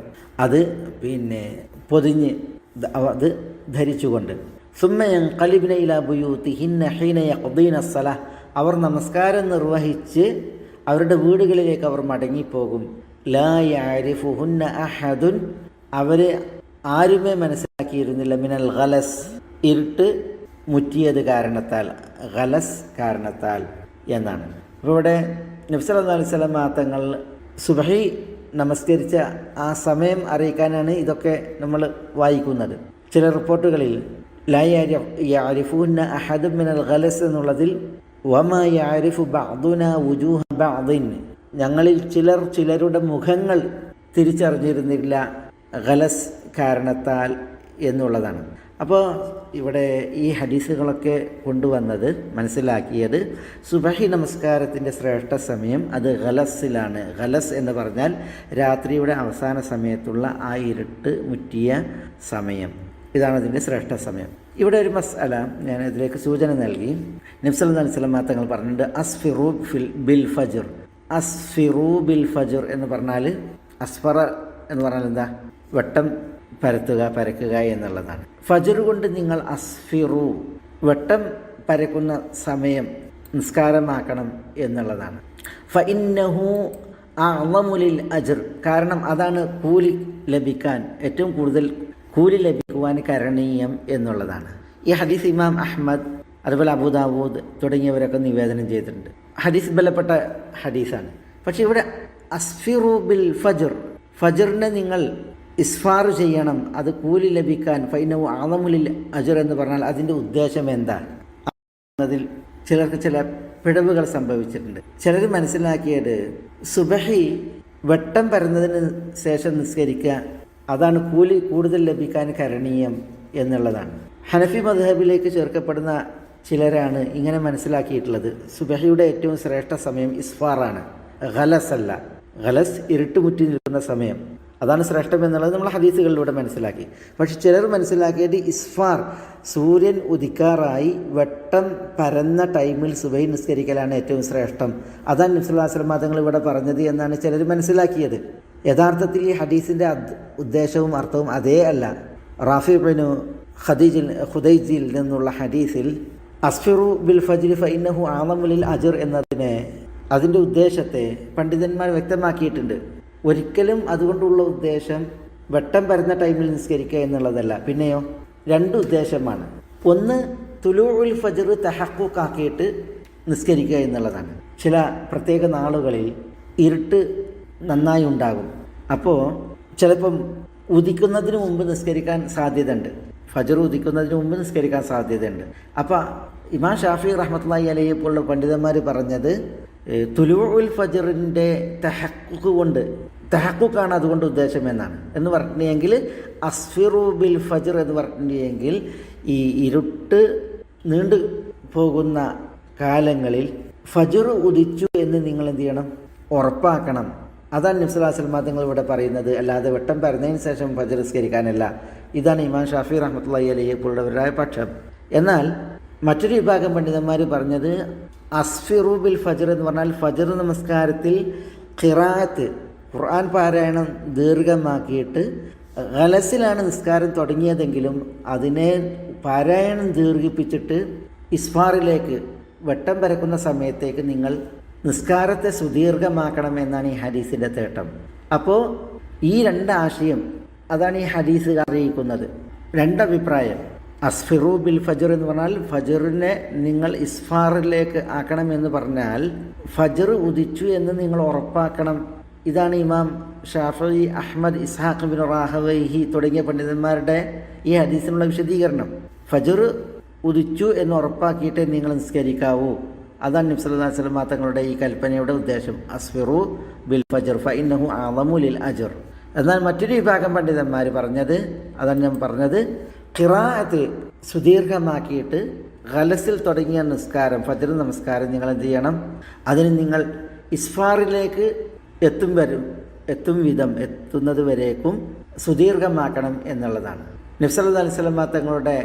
അത് പിന്നെ പൊതിഞ്ഞ് അത് ധരിച്ചുകൊണ്ട്. സുമ്മ യൻഖലിബ്ന ഇലാ ബുയൂതിഹിന്ന ഹീന യഖ്ദീന അസ്സലാഹ്, അവർ നമസ്കാരം നിർവഹിച്ച് അവരുടെ വീടുകളിലേക്ക് അവർ മടങ്ങിപ്പോകും. ലാ യഅരിഫുഹുന്ന അഹദുൻ, അവരെ ആരുമേ മനസ്സിലാക്കിയിരുന്നില്ല. മിനൽ ഖലസ്, ഇരുട്ട് മുറ്റിയത് കാരണത്താൽ, ഖലസ് കാരണത്താൽ എന്നാണ്. അപ്പോൾ ഇവിടെ നബി സല്ലല്ലാഹു അലൈഹി വസല്ലം തങ്ങൾ സുബ്ഹി നമസ്കരിച്ച ആ സമയം അറിയിക്കാനാണ് ഇതൊക്കെ നമ്മൾ വായിക്കുന്നത്. ചില റിപ്പോർട്ടുകളിൽ ലാ യഅരിഫുന്ന അഹദുൻ മിനൽ ഖലസ് എന്നുള്ളതിൽ വമാ യഅരിഫു ബഅദുനാ വുജൂഹ ബഅദിൻ, ഞങ്ങളിൽ ചിലർ ചിലരുടെ മുഖങ്ങൾ തിരിച്ചറിഞ്ഞിരുന്നില്ല ഖലസ് കാരണത്താൽ എന്നുള്ളതാണ്. അപ്പോൾ ഇവിടെ ഈ ഹദീസുകളൊക്കെ കൊണ്ടുവന്നത്, മനസ്സിലാക്കിയത്, സുബഹി നമസ്കാരത്തിൻ്റെ ശ്രേഷ്ഠ സമയം അത് ഖലസിലാണ്. ഖലസ് എന്ന് പറഞ്ഞാൽ രാത്രിയുടെ അവസാന സമയത്തുള്ള ആ ഇരുട്ട് മുറ്റിയ സമയം, ഇതാണ് അതിൻ്റെ ശ്രേഷ്ഠ സമയം. ഇവിടെ ഒരു മസ്അല ഞാൻ ഇതിലേക്ക് സൂചന നൽകി. നബി സല്ലല്ലാഹു അലൈഹി വസല്ലം തങ്ങൾ പറഞ്ഞിട്ടുണ്ട്, അസ്ഫിറു ബിൽ ഫജ്ർ. അസ്ഫിറു ബിൽ ഫജ്ർ എന്ന് പറഞ്ഞാൽ, അസ്ഫറ എന്ന് പറഞ്ഞാൽ എന്താ? വെട്ടം പരക്കുക എന്നുള്ളതാണ്. ഫജ്ർ കൊണ്ട് നിങ്ങൾ അസ്ഫിറു, വെട്ടം പരക്കുന്ന സമയം നിസ്കാരമാക്കണം എന്നുള്ളതാണ്. ഫഇന്നഹു അഅ്ളമു ലിൽ അജ്ർ, കാരണം അതാണ് കൂലി ലഭിക്കാൻ, ഏറ്റവും കൂടുതൽ കൂലി ലഭിക്കുവാൻ കരണീയം എന്നുള്ളതാണ്. ഈ ഹദീസ് ഇമാം അഹ്മദ്, അതുപോലെ അബൂ ദാവൂദ് തുടങ്ങിയവരൊക്കെ നിവേദനം ചെയ്തിട്ടുണ്ട്. ഹദീസ് ബലപ്പെട്ട ഹദീസാണ്. പക്ഷേ ഇവിടെ അസ്ഫിറു ബിൽ ഫജ്ർ, ഫജ്റിനെ നിങ്ങൾ ഇസ്ഫാർ ചെയ്യണം, അത് കൂലി ലഭിക്കാൻ. ഫൈനഹു അഅ്ളമു ലിൽ അജ്ർ എന്ന് പറഞ്ഞാൽ അതിൻ്റെ ഉദ്ദേശം എന്താണ്? അതിൽ ചിലർക്ക് ചില പിഴവുകൾ സംഭവിച്ചിട്ടുണ്ട്. ചിലർ മനസ്സിലാക്കിയത് സുബഹി വെട്ടം പരന്നതിന് ശേഷം നിസ്കരിക്കുക, അതാണ് കൂലി കൂടുതൽ ലഭിക്കാൻ കരണീയം എന്നുള്ളതാണ്. ഹനഫി മദ്ഹബിലേക്ക് ചേർക്കപ്പെടുന്ന ചിലരാണ് ഇങ്ങനെ മനസ്സിലാക്കിയിട്ടുള്ളത്. സുബഹിയുടെ ഏറ്റവും ശ്രേഷ്ഠ സമയം ഇസ്ഫാറാണ്, ഖലസ് അല്ല. ഖലസ് ഇരുട്ടുമുറ്റി നിൽക്കുന്ന സമയം, അതാണ് ശ്രേഷ്ഠം എന്നുള്ളത് നമ്മൾ ഹദീസുകളിലൂടെ മനസ്സിലാക്കി. പക്ഷെ ചിലർ മനസ്സിലാക്കിയത് ഇസ്ഫാർ, സൂര്യൻ ഉദിക്കാറായി വെട്ടം പരന്ന ടൈമിൽ സുബഹി നിസ്കരിക്കലാണ് ഏറ്റവും ശ്രേഷ്ഠം, അതാണ് നബി സല്ലല്ലാഹു അലൈഹി വസല്ലം തങ്ങൾ ഇവിടെ പറഞ്ഞത് എന്നാണ് ചിലർ മനസ്സിലാക്കിയത്. യഥാർത്ഥത്തിൽ ഈ ഹദീസിൻ്റെ ഉദ്ദേശവും അർത്ഥവും അതേ അല്ല. റാഫി ഇബ്നു ഖുദൈജിൽ നിന്നുള്ള ഹദീസിൽ അസ്ഫിറു ബിൽ ഫജ്രി ഫഇന്നഹു അഅ്ളമു ലിൽ അജ്ർ എന്നതിനെ അതിൻ്റെ ഉദ്ദേശത്തെ പണ്ഡിതന്മാർ വ്യക്തമാക്കിയിട്ടുണ്ട്. ഒരിക്കലും അതുകൊണ്ടുള്ള ഉദ്ദേശം വെട്ടം പരന്ന ടൈമിൽ നിസ്കരിക്കുക എന്നുള്ളതല്ല. പിന്നെയോ 2 ഉദ്ദേശമാണ്. ഒന്ന് തുലൂഉൽ ഫജ്ർ തഹഖുഖാക്കിയിട്ട് നിസ്കരിക്കുക എന്നുള്ളതാണ്. ചില പ്രത്യേക നാളുകളിൽ ഇരുട്ട് നന്നായി ഉണ്ടാകും. അപ്പോൾ ചിലപ്പം ഉദിക്കുന്നതിന് മുമ്പ് നിസ്കരിക്കാൻ സാധ്യതയുണ്ട്. ഫജ്ർ ഉദിക്കുന്നതിന് മുമ്പ് നിസ്കരിക്കാൻ സാധ്യതയുണ്ട്. അപ്പോൾ ഇമാം ഷാഫി റഹ്മത്തുള്ളാഹി അലൈഹി പോലുള്ള പണ്ഡിതന്മാർ പറഞ്ഞത് തുലൂഉൽ ഫജ്റിൻ്റെ തഹഖുഖ് കൊണ്ട്, തഹഖുഖാണ് അതുകൊണ്ട് ഉദ്ദേശം എന്ന് പറഞ്ഞെങ്കിൽ അസ്ഫിറു ബിൽ ഫജ്ർ എന്ന് പറഞ്ഞെങ്കിൽ ഈ ഇരുട്ട് നീണ്ടു പോകുന്ന കാലങ്ങളിൽ ഫജ്ർ ഉദിച്ചു എന്ന് നിങ്ങൾ എന്ത് ചെയ്യണം? ഉറപ്പാക്കണം. അതാണ് നബി സല്ലല്ലാഹു അലൈഹി വസല്ലം തങ്ങൾ ഇവിടെ പറയുന്നത്. അല്ലാതെ വെട്ടം പരന്നതിന് ശേഷം ഫജ്ർ നിസ്കരിക്കാനല്ല. ഇതാണ് ഇമാം ഷാഫി റഹ്മത്തുള്ളാഹി അലൈഹി പോലുള്ളവരുടെ പക്ഷം. എന്നാൽ മറ്റൊരു വിഭാഗം പണ്ഡിതന്മാർ പറഞ്ഞത് അസ്ഫിറു ബിൽ ഫജ്ർ എന്ന് പറഞ്ഞാൽ ഫജ്ർ നമസ്കാരത്തിൽ ഖിറാഅത്ത്, ഖുർആൻ പാരായണം ദീർഘമാക്കിയിട്ട് ഗലസിലാണ് നിസ്കാരം തുടങ്ങിയതെങ്കിലും അതിനെ പാരായണം ദീർഘിപ്പിച്ചിട്ട് ഇസ്ഫാറിലേക്ക്, വെട്ടം പരക്കുന്ന സമയത്തേക്ക് നിങ്ങൾ നിസ്കാരത്തെ സുദീർഘമാക്കണം എന്നാണ് ഈ ഹദീസിൻ്റെ തേട്ടം. അപ്പോൾ ഈ 2 ആശയം അതാണ് ഈ ഹദീസ് അറിയിക്കുന്നത്. 2 അഭിപ്രായം. അസ്ഫിറു ബിൽ ഫജ്ർ എന്ന് പറഞ്ഞാൽ ഫജ്റിനെ നിങ്ങൾ ഇസ്ഫാറിലേക്ക് ആക്കണം എന്ന് പറഞ്ഞാൽ ഫജ്ർ ഉദിച്ചു എന്ന് നിങ്ങൾ ഉറപ്പാക്കണം. ഇതാണ് ഇമാം Shafi, Ahmad, Ishaq bin Rahawayh തുടങ്ങിയ പണ്ഡിതന്മാരുടെ ഈ ഹദീസിനുള്ള വിശദീകരണം. ഫജ്ർ ഉദിച്ചു എന്ന് ഉറപ്പാക്കിയിട്ടേ നിങ്ങൾ നിസ്കരിക്കാവൂ. അതാണ് നബി സല്ലല്ലാഹു അലൈഹി വസല്ലം തങ്ങളുടെ ഈ കൽപ്പനയുടെ ഉദ്ദേശം. അസ്ഫിറു ബിൽ ഫജ്ർ ഫഇന്നഹു അഅളമു ലിൽ അജ്ർ. എന്നാൽ മറ്റൊരു വിഭാഗം പണ്ഡിതന്മാർ പറഞ്ഞത്, അതാണ് ഞാൻ പറഞ്ഞത്, ഖിറാഅത്ത് സുദീർഘമാക്കിയിട്ട് ഗലസിൽ തുടങ്ങിയ നിസ്കാരം, ഫജ്ർ നമസ്കാരം നിങ്ങൾ എന്ത് ചെയ്യണം? അതിന് നിങ്ങൾ ഇസ്ഫാറിലേക്ക് എത്തുന്നത് വരേക്കും സുദീർഘമാക്കണം എന്നുള്ളതാണ്. നബി സല്ലല്ലാഹു അലൈഹി വസല്ലം തങ്ങളുടെ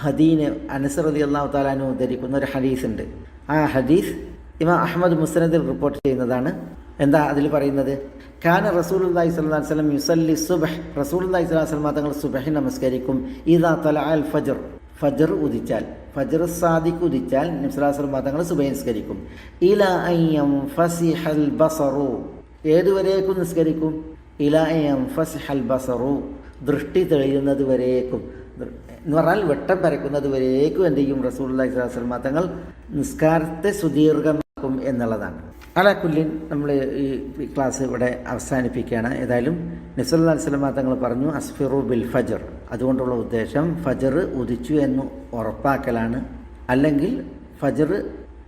ഹദീന് അനസ് റളിയല്ലാഹു തആല അൻഹു ഉദ്ധരിക്കുന്ന ഒരു ഹദീസ് ഉണ്ട്. ആ ഹദീസ് ഇമാം അഹ്മദ് മുസ്നദിൽ റിപ്പോർട്ട് ചെയ്യുന്നതാണ്. എന്താ അതിൽ പറയുന്നത്? കാന റസൂലുള്ളാഹി സ്വല്ലല്ലാഹു അലൈഹി വസല്ലം യുസല്ലി സുബ്ഹ്, റസൂലുള്ളാഹി സ്വല്ലല്ലാഹു അലൈഹി വസല്ലം തങ്ങൾ സുബ്ഹി നമസ്കരിക്കും. ഇദാ തലഅൽ ഫജ്ർ, ഫജ്ർ ഉദിച്ചാൽ, ഫജ്ർ സാദിഖ് ഉദിച്ചാൽ നബി സല്ലല്ലാഹു അലൈഹി വസല്ലം തങ്ങൾ സുബ്ഹി നിസ്കരിക്കും. ഇലാ അയ്യം ഫസിഹൽ ബസറു, ഏതുവരേക്കും നിസ്കരിക്കും? ഇലാ അയ്യം ഫസിഹൽ ബസറു, ദൃഷ്ടി തെളിയുന്നത് വരേക്കും എന്ന് പറഞ്ഞാൽ വെട്ടം പരക്കുന്നത് വരേക്കും എന്ത് ചെയ്യും? റസൂലുള്ളാഹി സ്വല്ലല്ലാഹു അലൈഹി വസല്ലം തങ്ങൾ നിസ്കാരത്തെ സുദീർഘമാക്കും എന്നുള്ളതാണ്. അലാകുല്ലിൻ നമ്മൾ ഈ ക്ലാസ് ഇവിടെ അവസാനിപ്പിക്കുകയാണ്. ഏതായാലും നബി സല്ലല്ലാഹു അലൈഹി വസല്ലം തങ്ങൾ പറഞ്ഞു അസ്ഫിറു ബിൽ ഫജ്ർ, അതുകൊണ്ടുള്ള ഉദ്ദേശം ഫജ്ർ ഉദിച്ചു എന്ന് ഉറപ്പാക്കലാണ്. അല്ലെങ്കിൽ ഫജ്ർ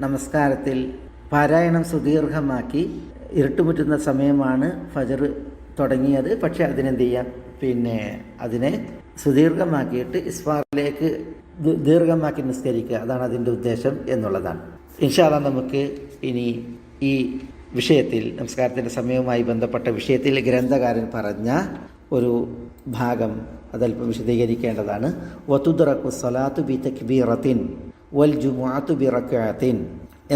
നമസ്കാരത്തിൽ പാരായണം സുദീർഘമാക്കി ഇരുട്ടുമുറ്റുന്ന സമയമാണ് ഫജ്ർ തുടങ്ങിയത്. പക്ഷേ അതിനെന്ത് ചെയ്യാം? അതിനെ സുദീർഘമാക്കിയിട്ട് ഇസ്ഫാറിലേക്ക് ദീർഘമാക്കി നിസ്കരിക്കുക, അതാണ് അതിൻ്റെ ഉദ്ദേശം എന്നുള്ളതാണ്. ഇൻഷാ അല്ലാഹ് നമുക്ക് ഇനി ഈ വിഷയത്തിൽ, നമസ്കാരത്തിൻ്റെ സമയവുമായി ബന്ധപ്പെട്ട വിഷയത്തിൽ ഗ്രന്ഥകാരൻ പറഞ്ഞ ഒരു ഭാഗം അതല്പം വിശദീകരിക്കേണ്ടതാണ്. വതുദ്റഖു സ്വലാത്തു ബി തക്ബീറത്തിൻ വൽ ജുമുഅത്തു ബി റക്അത്തിൻ.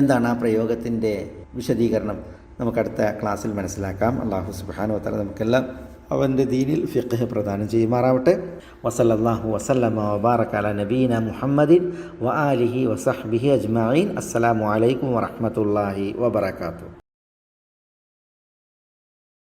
എന്താണ് ആ പ്രയോഗത്തിൻ്റെ വിശദീകരണം? നമുക്കടുത്ത ക്ലാസ്സിൽ മനസ്സിലാക്കാം. അല്ലാഹു സുബ്ഹാനഹു വ തആല നമുക്കെല്ലാം അവൻ്റെ ദീനിൽ ഫിഖ്ഹ് പ്രദാനം ചെയ്യുമാറാവട്ടെ. വസല്ലല്ലാഹു വസല്ലമ വബാറക അലാ നബീന മുഹമ്മദിൻ വആലിഹി വസഹ്ബിഹി അജ്മഈൻ. അസ്സലാമു അലൈക്കും വറഹ്മത്തുള്ളാഹി വബറകാതുഹു.